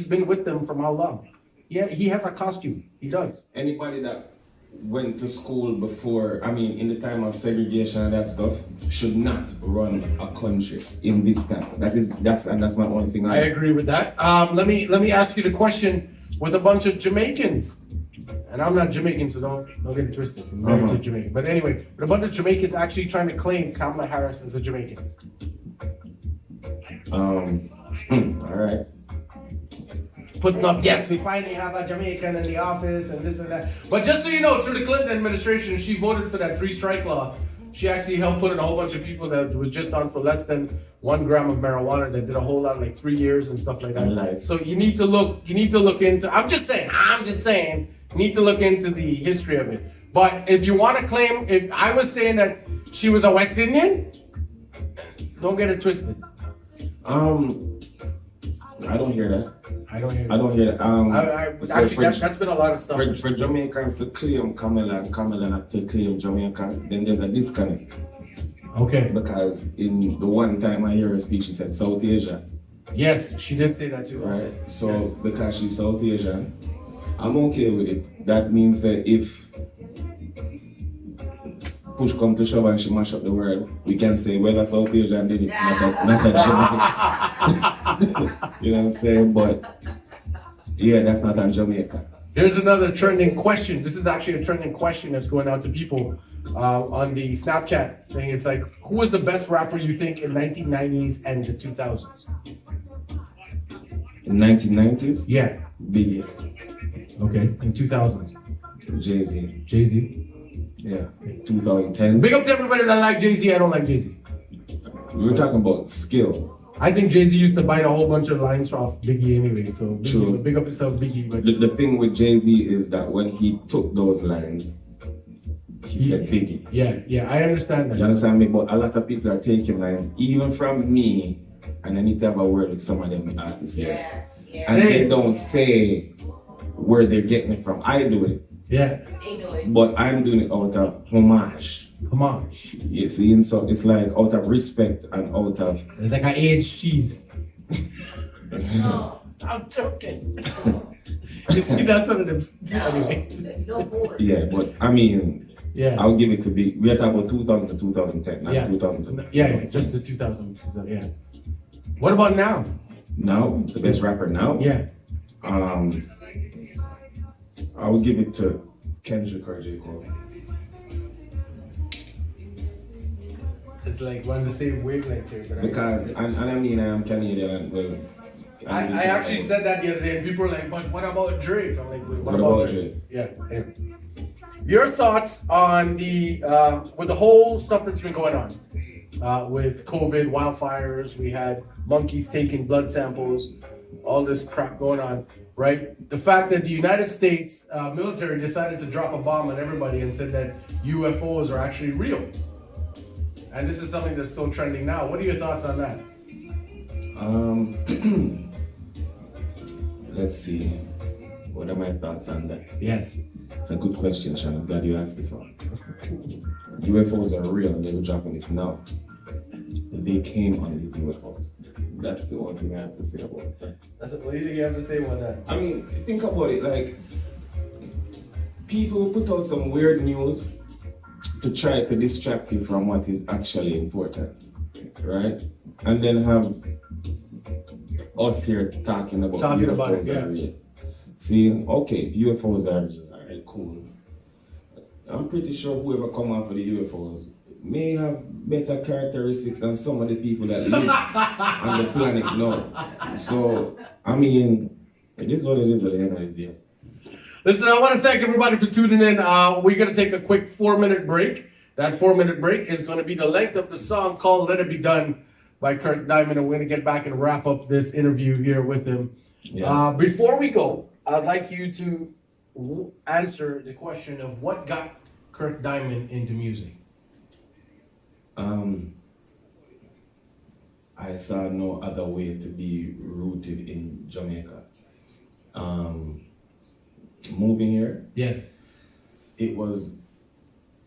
[SPEAKER 1] been with them from how long? Yeah, he has a costume. He does.
[SPEAKER 3] Anybody that went to school before, in the time of segregation and that stuff, should not run a country in this time. That's my only thing.
[SPEAKER 1] I agree with that. Let me ask you the question with a bunch of Jamaicans. And I'm not Jamaican, so don't get it twisted. I'm married to Jamaican. But anyway, but a bunch of Jamaicans actually trying to claim Kamala Harris as a Jamaican.
[SPEAKER 3] All right.
[SPEAKER 1] Putting up, yes, we finally have a Jamaican in the office and this and that. But just so you know, through the Clinton administration, she voted for that 3-strike law. She actually helped put in a whole bunch of people that was just on for less than 1 gram of marijuana that did a whole lot, like 3 years and stuff like that. So you need to look into, I'm just saying, you need to look into the history of it. But if you want to claim, if I was saying that she was a West Indian, don't get it twisted.
[SPEAKER 3] I don't hear that.
[SPEAKER 1] I don't hear that.
[SPEAKER 3] Actually,
[SPEAKER 1] that's been a lot of stuff.
[SPEAKER 3] For Jamaicans to claim Kamala and Kamala not to claim Jamaica, then there's a disconnect.
[SPEAKER 1] Okay.
[SPEAKER 3] Because in the one time I hear her speak, she said South Asia.
[SPEAKER 1] Yes, she did say that too.
[SPEAKER 3] Right. So
[SPEAKER 1] yes.
[SPEAKER 3] Because she's South Asian, I'm okay with it. That means that if push come to shove and she mash up the world, we can say, well, a South Asian did it, not a Jamaican. You know what I'm saying? But yeah, that's not on Jamaica.
[SPEAKER 1] Here's another trending question. This is actually a trending question that's going out to people on the Snapchat thing. It's like, who was the best rapper you think in 1990s and the 2000s?
[SPEAKER 3] In 1990s?
[SPEAKER 1] Yeah.
[SPEAKER 3] Biggie.
[SPEAKER 1] Okay. In 2000s?
[SPEAKER 3] Jay-Z.
[SPEAKER 1] Jay-Z?
[SPEAKER 3] Yeah. 2010.
[SPEAKER 1] Big up to everybody that like Jay-Z. I don't like Jay-Z.
[SPEAKER 3] We were talking about skill.
[SPEAKER 1] I think Jay-Z used to bite a whole bunch of lines off Biggie anyway, so
[SPEAKER 3] True.
[SPEAKER 1] Big up yourself, Biggie. But
[SPEAKER 3] the thing with Jay-Z is that when he took those lines, he said Biggie.
[SPEAKER 1] Yeah, I understand that.
[SPEAKER 3] You understand me? But a lot of people are taking lines, even from me, and I need to have a word with some of them artists here.
[SPEAKER 4] Yeah.
[SPEAKER 3] And they don't say where they're getting it from. I do it.
[SPEAKER 1] Yeah.
[SPEAKER 4] They know it.
[SPEAKER 3] But I'm doing it out of homage. You see, and so it's like out of respect and out of...
[SPEAKER 1] It's like an aged cheese.
[SPEAKER 4] No.
[SPEAKER 1] I'm joking. You see, that's one of them. Anyway.
[SPEAKER 4] No more.
[SPEAKER 3] Yeah, but I mean,
[SPEAKER 1] yeah,
[SPEAKER 3] I'll give it to be. We're talking about 2000 to 2010, not 2000.
[SPEAKER 1] Yeah, just the 2000. Yeah. What about now?
[SPEAKER 3] Now, the best rapper now?
[SPEAKER 1] Yeah.
[SPEAKER 3] I would give it to Kendrick or J. Cole.
[SPEAKER 1] It's like we're on the same wavelength here, but
[SPEAKER 3] Because, and I mean, I am Canadian, and well,
[SPEAKER 1] I actually said that the other day, and people were like, "But what about Drake?" I'm like,
[SPEAKER 3] What about Drake?
[SPEAKER 1] Yeah. Your thoughts on the with the whole stuff that's been going on with COVID, wildfires? We had monkeys taking blood samples, all this crap going on, right? The fact that the United States military decided to drop a bomb on everybody and said that UFOs are actually real, and this is something that's still trending now. What are your thoughts on that?
[SPEAKER 3] Let's see. What are my thoughts on that?
[SPEAKER 1] Yes.
[SPEAKER 3] It's a good question, Sean. I'm glad you asked this one. UFOs are real and they were dropping this now. They came on these UFOs. That's the only thing I have to say about that.
[SPEAKER 1] What do you think you have to say about that?
[SPEAKER 3] I mean, think about it, like, people put out some weird news to try to distract you from what is actually important, right? And then have us here talking about UFOs are real. See, okay, if UFOs are real, alright, cool. I'm pretty sure whoever come out for the UFOs may have better characteristics than some of the people that live on the planet now. So, I mean, it is what it is at the end of the day.
[SPEAKER 1] Listen, I want to thank everybody for tuning in. We're going to take a quick 4-minute break. That 4-minute break is going to be the length of the song called Let It Be Done by Kirk Diamond, and we're going to get back and wrap up this interview here with him.
[SPEAKER 3] Yeah.
[SPEAKER 1] Before we go, I'd like you to answer the question of what got Kirk Diamond into music.
[SPEAKER 3] I saw no other way to be rooted in Jamaica. Moving here,
[SPEAKER 1] yes,
[SPEAKER 3] it was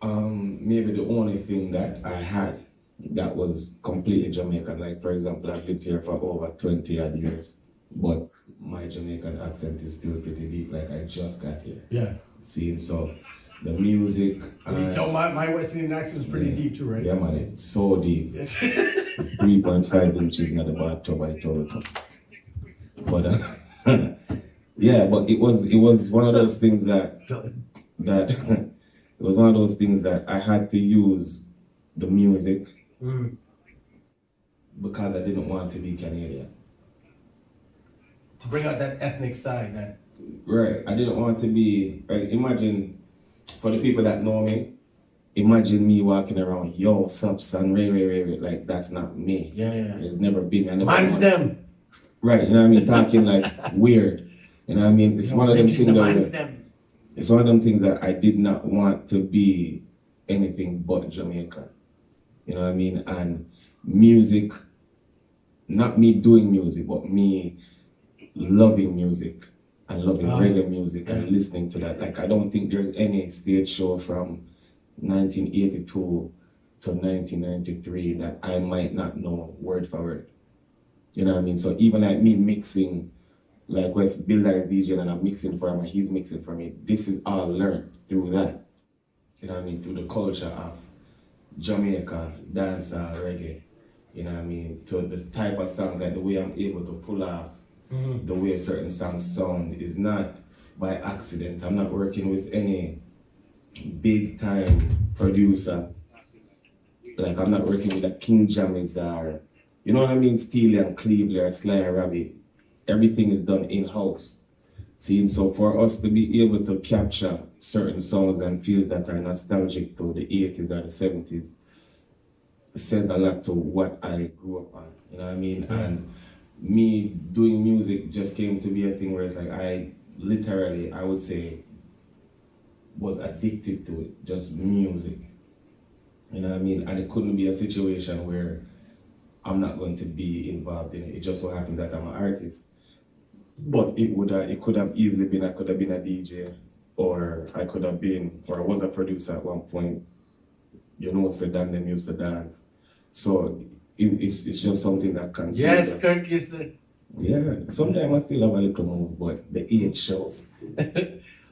[SPEAKER 3] maybe the only thing that I had that was completely Jamaican. Like, for example, I've lived here for over 20 odd years, but my Jamaican accent is still pretty deep, like I just got here.
[SPEAKER 1] Yeah.
[SPEAKER 3] See, so the music.
[SPEAKER 1] You tell my West Indian accent is pretty deep too, right?
[SPEAKER 3] Yeah, man, it's so deep. 3.5 inches in the bathtub, I told you. But yeah, but it was one of those things that it was one of those things that I had to use the music because I didn't want to be Canadian.
[SPEAKER 1] To bring out that ethnic side,
[SPEAKER 3] Right, I didn't want to be, like, imagine, for the people that know me, imagine me walking around, yo, sup, son, ray, like, that's not me.
[SPEAKER 1] Yeah.
[SPEAKER 3] It's never been me.
[SPEAKER 1] Mine's them.
[SPEAKER 3] Right, you know what I mean, talking like weird. You know what I mean? It's one of them things it's one of them things that I did not want to be anything but Jamaica. You know what I mean? And music, not me doing music, but me loving music and loving reggae music and listening to that. Like, I don't think there's any stage show from 1982 to 1993 that I might not know word for word. You know what I mean? So even like me mixing, like with Bill is DJing and I'm mixing for him and he's mixing for me, this is all learned through that. You know what I mean? Through the culture of Jamaica, dancehall, reggae. You know what I mean? To the type of song that the way I'm able to pull off, the way certain songs sound is not by accident. I'm not working with any big time producer. Like, I'm not working with a King Jammies or, you know what I mean, Steely and Cleveland or Sly and Rabbit. Everything is done in-house. See, so for us to be able to capture certain songs and feels that are nostalgic to the 80s or the 70s says a lot to what I grew up on. You know what I mean? And me doing music just came to be a thing where it's like I literally, I would say, was addicted to it, just music. You know what I mean? And it couldn't be a situation where I'm not going to be involved in it. It just so happens that I'm an artist. But it could have easily been, I could have been a DJ, or I could have been, or I was a producer at one point. You know, Sedan them used to dance. So it's just something that can.
[SPEAKER 1] Yes, Kirk used to.
[SPEAKER 3] Yeah, sometimes I still have a little move, but the age shows.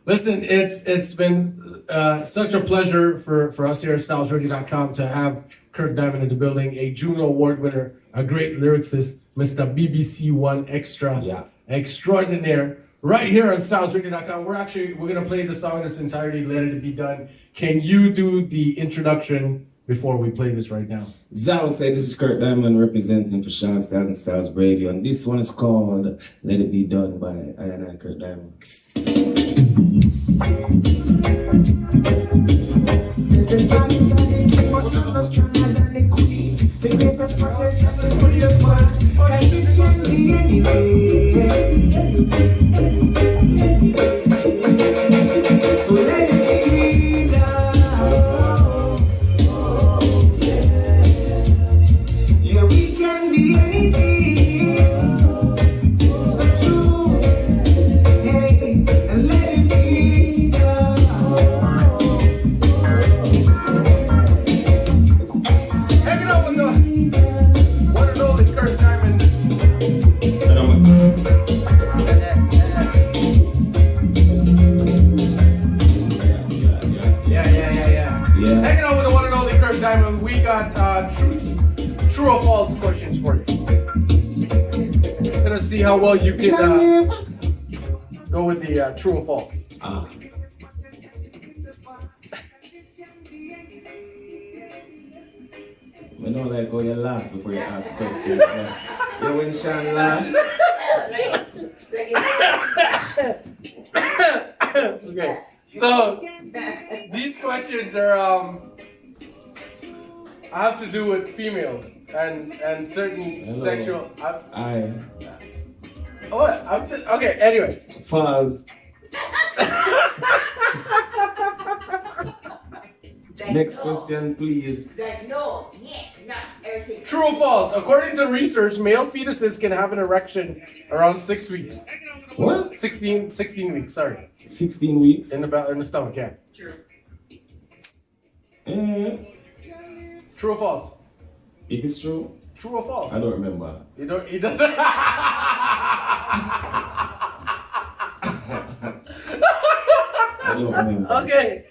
[SPEAKER 1] Listen, it's been such a pleasure for us here at StylzRadio.com to have Kirk Diamond in the building, a JUNO Award winner, a great lyricist, Mr. BBC One Extra, extraordinaire. Right here on StylzRadio.com, we're gonna play the song in its entirety, Let It Be Done. Can you do the introduction before we play this right now.
[SPEAKER 3] Zal said this is Kirk Diamond representing for SEANSTYLZ and Stylzradio, and this one is called Let It Be Done by I Kirk Diamond.
[SPEAKER 2] This is how you done it, but I'm not stronger than the queen. The greatest protection for the world, and it can be anyway. So let it be done. Yeah, we can be anything. So true. Hey, and let it be done.
[SPEAKER 1] Hanging out with the one and only Kirk Diamond.
[SPEAKER 3] Yeah.
[SPEAKER 1] Hanging out with the one and only Kirk Diamond. We got true or false questions for you. Gonna see how well you can go with the true or false.
[SPEAKER 3] I don't like how you laugh before you ask questions. You when Sean laugh.
[SPEAKER 1] Okay, so these questions are have to do with females and certain
[SPEAKER 3] Hello.
[SPEAKER 1] sexual.
[SPEAKER 3] Aye.
[SPEAKER 1] What? Okay. Anyway.
[SPEAKER 3] False. Next question, please.
[SPEAKER 4] No, not everything.
[SPEAKER 1] True or false? According to research, male fetuses can have an erection around 6 weeks.
[SPEAKER 3] What?
[SPEAKER 1] 16 weeks. Sorry,
[SPEAKER 3] 16 weeks?
[SPEAKER 1] in the stomach. Yeah.
[SPEAKER 4] True.
[SPEAKER 1] True or false?
[SPEAKER 3] If it's true,
[SPEAKER 1] True or false?
[SPEAKER 3] I don't remember.
[SPEAKER 1] You don't. He doesn't.
[SPEAKER 3] I don't remember.
[SPEAKER 1] Okay.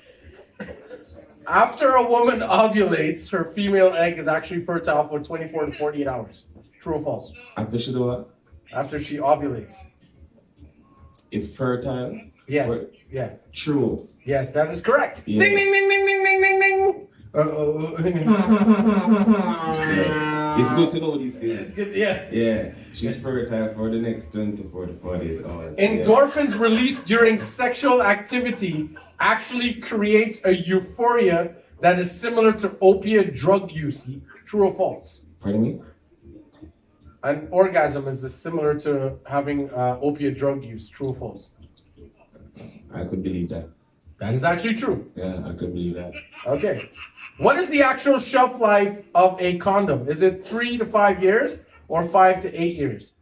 [SPEAKER 1] After a woman ovulates, her female egg is actually fertile for 24 to 48 hours. True or false?
[SPEAKER 3] After she do what?
[SPEAKER 1] After she ovulates.
[SPEAKER 3] It's fertile?
[SPEAKER 1] Yes.
[SPEAKER 3] Fer-
[SPEAKER 1] Yeah.
[SPEAKER 3] True.
[SPEAKER 1] Yes, that is correct.
[SPEAKER 3] Yeah.
[SPEAKER 1] Ding, ding, ding, ding, ding, ding, ding, ding.
[SPEAKER 3] Yeah. It's good to know these things.
[SPEAKER 1] It's good. Yeah.
[SPEAKER 3] Yeah. She's fertile for the next 24 to 48 hours.
[SPEAKER 1] Endorphins released during sexual activity actually creates a euphoria that is similar to opiate drug use. True or false?
[SPEAKER 3] Pardon me?
[SPEAKER 1] An orgasm is similar to having opiate drug use. True or false?
[SPEAKER 3] I could believe that.
[SPEAKER 1] That is actually true.
[SPEAKER 3] Yeah, I could believe that.
[SPEAKER 1] Okay. What is the actual shelf life of a condom? Is it 3 to 5 years or 5 to 8 years?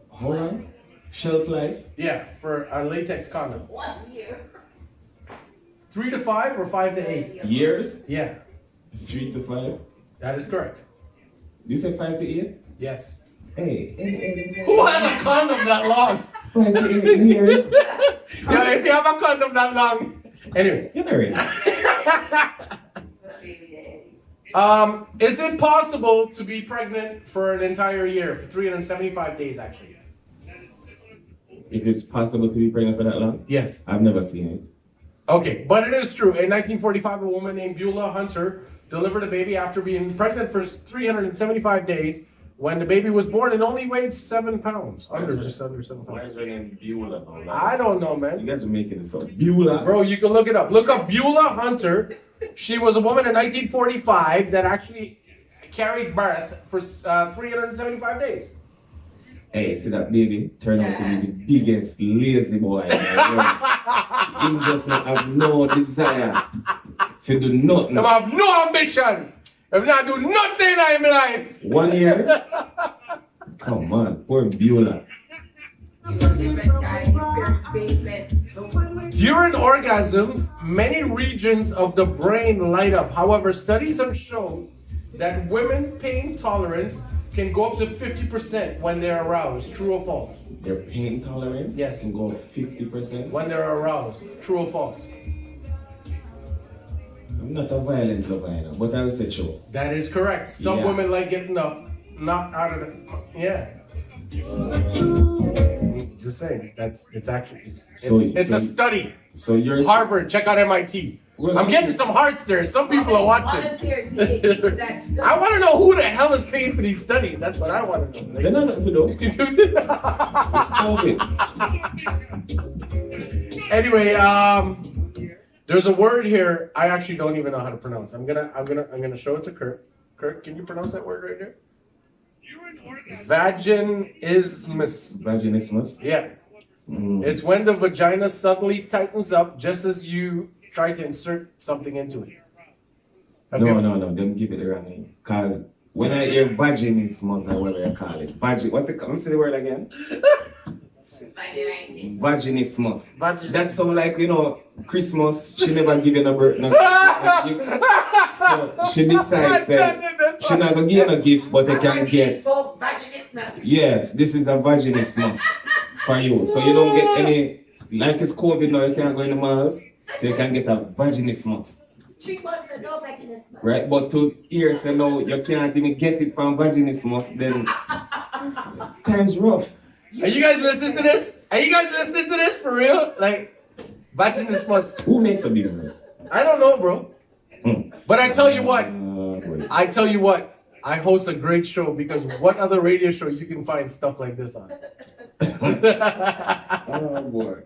[SPEAKER 3] Hold on. Shelf life?
[SPEAKER 1] Yeah, for a latex condom.
[SPEAKER 4] 1 year.
[SPEAKER 1] 3 to 5 or 5 to 8?
[SPEAKER 3] Years?
[SPEAKER 1] Yeah,
[SPEAKER 3] 3 to 5?
[SPEAKER 1] that is correct.
[SPEAKER 3] Did you say 5 to 8?
[SPEAKER 1] Yes.
[SPEAKER 3] Hey.
[SPEAKER 1] Who has a condom that long?
[SPEAKER 3] 5 to 8 years?
[SPEAKER 1] Yeah, if you have a condom that long. Anyway.
[SPEAKER 3] You're not ready.
[SPEAKER 1] Is it possible to be pregnant for an entire year, for 375 days actually?
[SPEAKER 3] If it's possible to be pregnant for that long?
[SPEAKER 1] Yes.
[SPEAKER 3] I've never seen it.
[SPEAKER 1] Okay, but it is true. In 1945, a woman named Beulah Hunter delivered a baby after being pregnant for 375 days. When the baby was born, it only weighed 7 pounds. Just under 7
[SPEAKER 3] Why
[SPEAKER 1] pounds.
[SPEAKER 3] is her name Beulah?
[SPEAKER 1] I don't know,
[SPEAKER 3] You
[SPEAKER 1] man.
[SPEAKER 3] guys are making this up. Beulah.
[SPEAKER 1] Bro, you can look it up. Look up Beulah Hunter. She was a woman in 1945 that actually carried birth for 375 days.
[SPEAKER 3] Hey, see that baby turned out to be the biggest lazy boy in the world. He just not have no desire to do nothing.
[SPEAKER 1] I have no ambition. If not do nothing in my life.
[SPEAKER 3] 1 year? Come on, poor Beulah.
[SPEAKER 1] During orgasms, many regions of the brain light up. However, studies have shown that women pain tolerance can go up to 50% when they're aroused. True or false?
[SPEAKER 3] Their pain tolerance
[SPEAKER 1] Yes.
[SPEAKER 3] can go 50%.
[SPEAKER 1] When they're aroused. True or false?
[SPEAKER 3] I'm not a violent lover, you know, but I will say true.
[SPEAKER 1] That is correct. Some
[SPEAKER 3] Yeah.
[SPEAKER 1] women like getting knocked out of the... Yeah. Just saying. It's a study.
[SPEAKER 3] So you're
[SPEAKER 1] Harvard. Check out MIT.
[SPEAKER 3] Well,
[SPEAKER 1] I'm getting some hearts there. Some people are watching.
[SPEAKER 4] Volunteer to get into that stuff.
[SPEAKER 1] I want to know who the hell is paying for these studies. That's what I want to know.
[SPEAKER 3] They're not nothing to do.
[SPEAKER 1] Anyway, there's a word here I actually don't even know how to pronounce. I'm gonna show it to Kirk. Kirk, can you pronounce that word right there? Vaginismus.
[SPEAKER 3] Vaginismus?
[SPEAKER 1] Yeah. It's when the vagina suddenly tightens up just as you try to insert something into it. Okay.
[SPEAKER 3] No. Don't give it the wrong name. Because when I hear vaginismus, or whatever you call it. What's it? Let me say the word again. Vaginismus. That sounds like, Christmas. She never give you no gift. So she decides that she's not going to give you a gift, but you can get. Yes, this is a vaginismus for you. So you don't get any, like it's COVID now, you can't go in the malls. So you can get a vaginismus.
[SPEAKER 4] 3 months of no vaginismus.
[SPEAKER 3] Right, but to hear say no, you can't even get it from vaginismus, then time's rough.
[SPEAKER 1] Are you guys listening to this? Are you guys listening to this for real? Like, vaginismus.
[SPEAKER 3] Who makes up these words?
[SPEAKER 1] I don't know, bro. But I tell you what. I host a great show because what other radio show you can find stuff like this on?
[SPEAKER 3] Oh boy.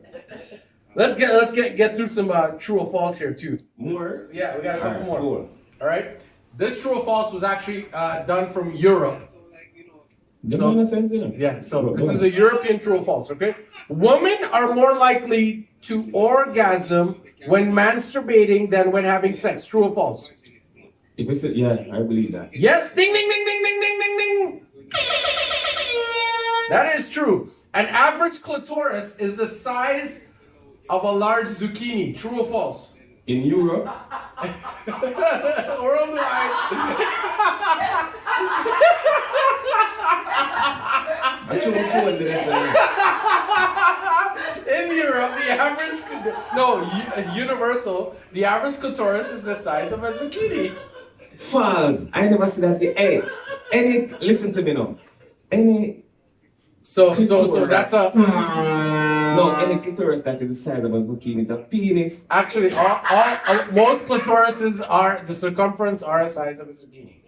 [SPEAKER 1] Let's get through some true or false here too.
[SPEAKER 3] More?
[SPEAKER 1] Yeah, we got a couple more.
[SPEAKER 3] Cool.
[SPEAKER 1] All right. This true or false was actually done from Europe.
[SPEAKER 3] Doesn't make sense,
[SPEAKER 1] Yeah. So this is a European true or false. Okay. Women are more likely to orgasm when masturbating than when having sex. True or false?
[SPEAKER 3] If it's yeah, I believe that.
[SPEAKER 1] Yes. Ding ding ding ding ding ding ding ding. That is true. An average clitoris is the size of a large zucchini. True or false?
[SPEAKER 3] In Europe?
[SPEAKER 1] Worldwide. In Europe, the average universal, the average clitoris is the size of a zucchini.
[SPEAKER 3] False. I never see that. Hey, listen to me now.
[SPEAKER 1] So that's a
[SPEAKER 3] no. Any clitoris that is the size of a zucchini is a penis.
[SPEAKER 1] Actually, most clitorises are the circumference are the size of a zucchini.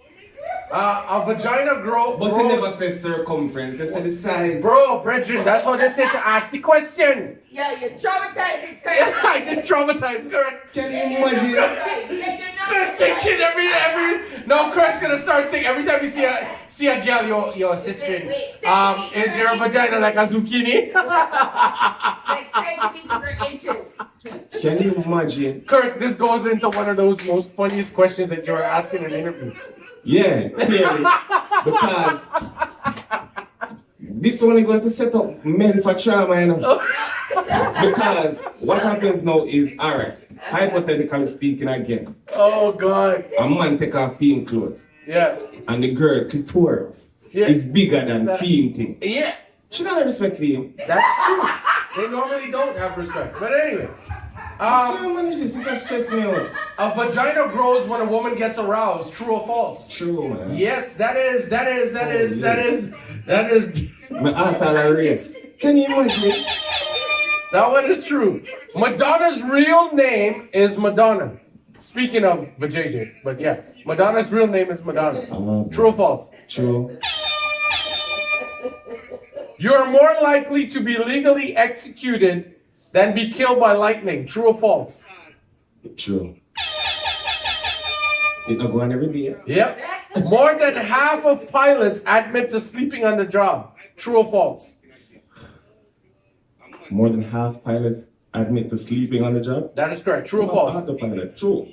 [SPEAKER 1] A vagina grows.
[SPEAKER 3] But you never say circumference. You say the size.
[SPEAKER 1] Bro, brethren, that's what they say to ask the question.
[SPEAKER 4] Yeah, you're traumatizing.
[SPEAKER 1] I just traumatized Kirk.
[SPEAKER 3] Can you imagine?
[SPEAKER 1] Kirk's thinking every. No, Kirk's gonna start thinking every time you see a girl, your sister. Is your vagina like a zucchini?
[SPEAKER 4] Like centimeters or inches.
[SPEAKER 3] Can you imagine?
[SPEAKER 1] Kirk, this goes into one of those most funniest questions that you're asking in an interview.
[SPEAKER 3] Yeah, clearly. Because this only going to set up men for trauma, Because what happens now is, alright, hypothetically speaking again.
[SPEAKER 1] Oh God.
[SPEAKER 3] A man take off film clothes.
[SPEAKER 1] Yeah.
[SPEAKER 3] And the girl clitoris is bigger than film thing.
[SPEAKER 1] Yeah.
[SPEAKER 3] She don't respect film.
[SPEAKER 1] That's true. They normally don't have respect. But anyway.
[SPEAKER 3] This is stress me out.
[SPEAKER 1] A vagina grows when a woman gets aroused. True or false?
[SPEAKER 3] True, man.
[SPEAKER 1] Yes, that is.
[SPEAKER 3] My heart all a race. Can you imagine?
[SPEAKER 1] That one is true. Madonna's real name is Madonna. Speaking of vajayjay, but yeah, Madonna's real name is Madonna. True or false?
[SPEAKER 3] True.
[SPEAKER 1] You are more likely to be legally executed than be killed by lightning. True or false?
[SPEAKER 3] True. It not go on every day.
[SPEAKER 1] Yep. More than half of pilots admit to sleeping on the job. True or false?
[SPEAKER 3] More than half pilots admit to sleeping on the job.
[SPEAKER 1] That is correct. True or false?
[SPEAKER 3] Autopilot. True.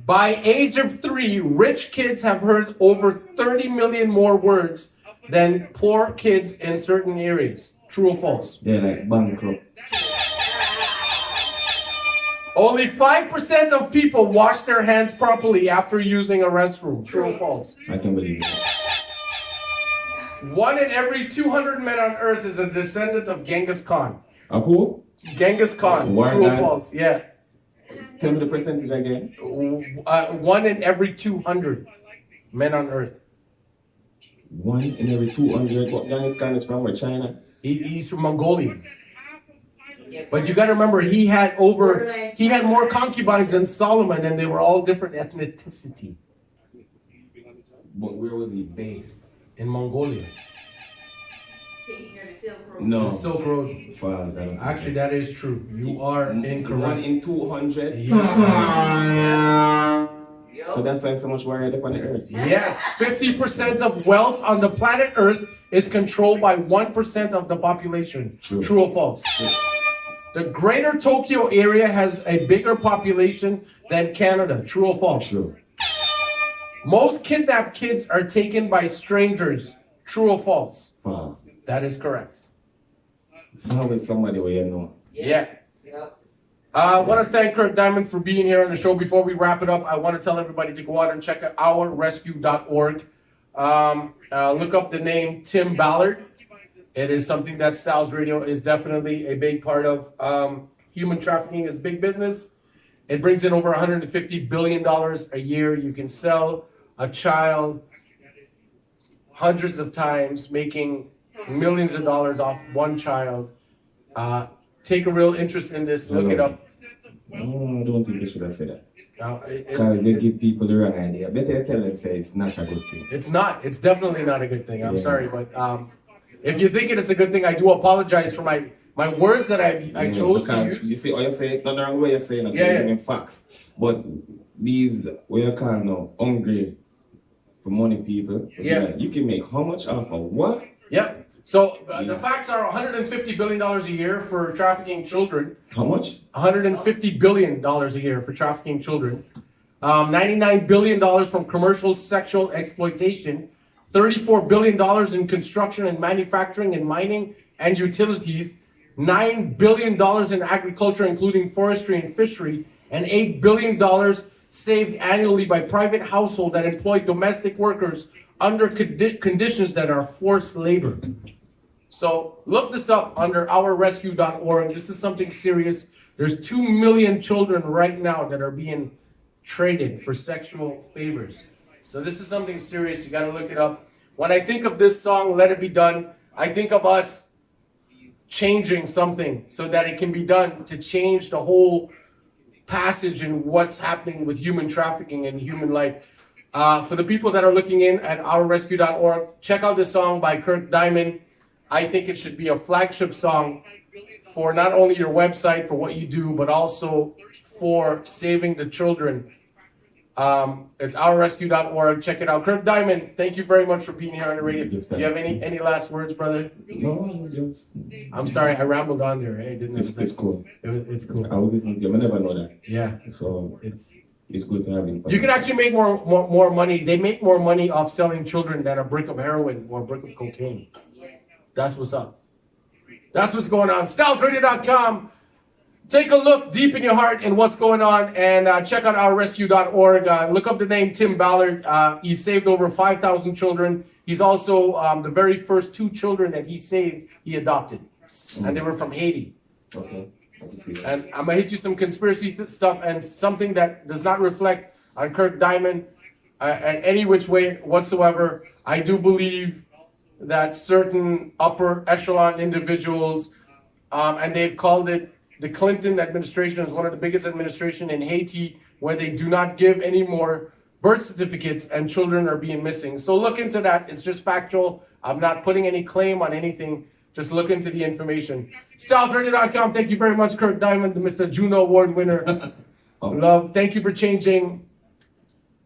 [SPEAKER 1] By age of 3, rich kids have heard over 30 million more words than poor kids in certain areas. True or false?
[SPEAKER 3] They're like bankrupt.
[SPEAKER 1] Only 5% of people wash their hands properly after using a restroom. True or false?
[SPEAKER 3] I can believe it.
[SPEAKER 1] 1 in every 200 men on earth is a descendant of Genghis Khan.
[SPEAKER 3] Who?
[SPEAKER 1] Genghis Khan. True or false? Yeah.
[SPEAKER 3] Tell me the percentage again.
[SPEAKER 1] 1 in every 200 men on earth.
[SPEAKER 3] 1 in every 200. What Genghis Khan is from? Where? China?
[SPEAKER 1] He's from Mongolia. But you got to remember, he had more concubines than Solomon, and they were all different ethnicity.
[SPEAKER 3] But where was he based?
[SPEAKER 1] In Mongolia.
[SPEAKER 4] Taking her to Silk Road.
[SPEAKER 3] No.
[SPEAKER 1] The Silk Road.
[SPEAKER 3] False, I don't think
[SPEAKER 1] Actually,
[SPEAKER 3] so.
[SPEAKER 1] that is true. You are incorrect.
[SPEAKER 3] 1 in 200.
[SPEAKER 1] Yeah.
[SPEAKER 3] So that's why so much worried up on the earth.
[SPEAKER 1] Yes, 50% of wealth on the planet Earth is controlled by 1% of the population. True or false? The greater Tokyo area has a bigger population than Canada. True or false?
[SPEAKER 3] True.
[SPEAKER 1] Most kidnapped kids are taken by strangers. True or false?
[SPEAKER 3] False.
[SPEAKER 1] That is correct.
[SPEAKER 3] It's always somebody where you know.
[SPEAKER 1] Yeah. I want to thank Kirk Diamond for being here on the show. Before we wrap it up, I want to tell everybody to go out and check out ourrescue.org. Look up the name Tim Ballard. It is something that Stylzradio is definitely a big part of. Human trafficking is big business. It brings in over $150 billion a year. You can sell a child hundreds of times, making millions of dollars off one child. Take a real interest in this. Look it up.
[SPEAKER 3] I don't think you should have said that.
[SPEAKER 1] Now,
[SPEAKER 3] Because you give people the wrong idea. Better tell them say it's not a good thing.
[SPEAKER 1] It's not. It's definitely not a good thing. I'm sorry, but if you're thinking it's a good thing, I do apologize for my words that I chose to
[SPEAKER 3] because
[SPEAKER 1] use.
[SPEAKER 3] you see, all you say, not the wrong way you're saying it.
[SPEAKER 1] Yeah,
[SPEAKER 3] You're giving facts. But these, what you call now, hungry for money people.
[SPEAKER 1] Yeah.
[SPEAKER 3] You can make how much off of what?
[SPEAKER 1] Yep. So the facts are $150 billion a year for trafficking children.
[SPEAKER 3] How much?
[SPEAKER 1] $150 billion a year for trafficking children. $99 billion from commercial sexual exploitation. $34 billion in construction and manufacturing and mining and utilities. $9 billion in agriculture, including forestry and fishery. And $8 billion saved annually by private households that employ domestic workers under conditions that are forced labor. So look this up under ourrescue.org. This is something serious. There's 2 million children right now that are being traded for sexual favors. So this is something serious. You got to look it up. When I think of this song, Let It Be Done, I think of us changing something so that it can be done to change the whole passage in what's happening with human trafficking and human life. For the people that are looking in at ourrescue.org, check out this song by Kirk Diamond. I think it should be a flagship song for not only your website, for what you do, but also for saving the children. It's ourrescue.org. Check it out. Kirk Diamond, thank you very much for being here on the radio. Do you have any last words, brother?
[SPEAKER 3] No, it's just...
[SPEAKER 1] I'm sorry, I rambled on there. I didn't.
[SPEAKER 3] It's cool.
[SPEAKER 1] It's cool.
[SPEAKER 3] I was listening to you. I never know that.
[SPEAKER 1] Yeah.
[SPEAKER 3] So it's good to have him.
[SPEAKER 1] You can actually make more money. They make more money off selling children than a brick of heroin or a brick of cocaine. That's what's up. That's what's going on. Stylzradio.com. Take a look deep in your heart in what's going on and check out ourrescue.org. Look up the name Tim Ballard. He saved over 5,000 children. He's also the very first 2 children that he saved, he adopted. And they were from Haiti.
[SPEAKER 3] Okay.
[SPEAKER 1] And I'm going to hit you some conspiracy stuff and something that does not reflect on Kirk Diamond in any which way whatsoever. I do believe that certain upper echelon individuals, and they've called it the Clinton administration is one of the biggest administrations in Haiti, where they do not give any more birth certificates and children are being missing. So look into that. It's just factual. I'm not putting any claim on anything. Just look into the information. Stylzradio.com. Thank you very much, Kirk Diamond, the Mr. JUNO Award winner. Love. Thank you for changing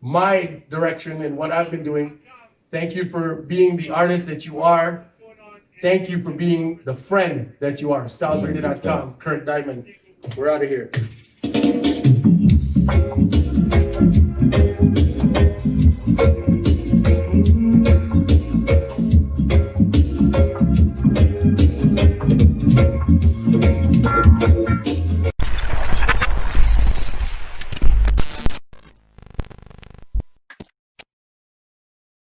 [SPEAKER 1] my direction and what I've been doing. Thank you for being the artist that you are. Thank you for being the friend that you are. Stylzradio.com. Kirk Diamond. We're out of here.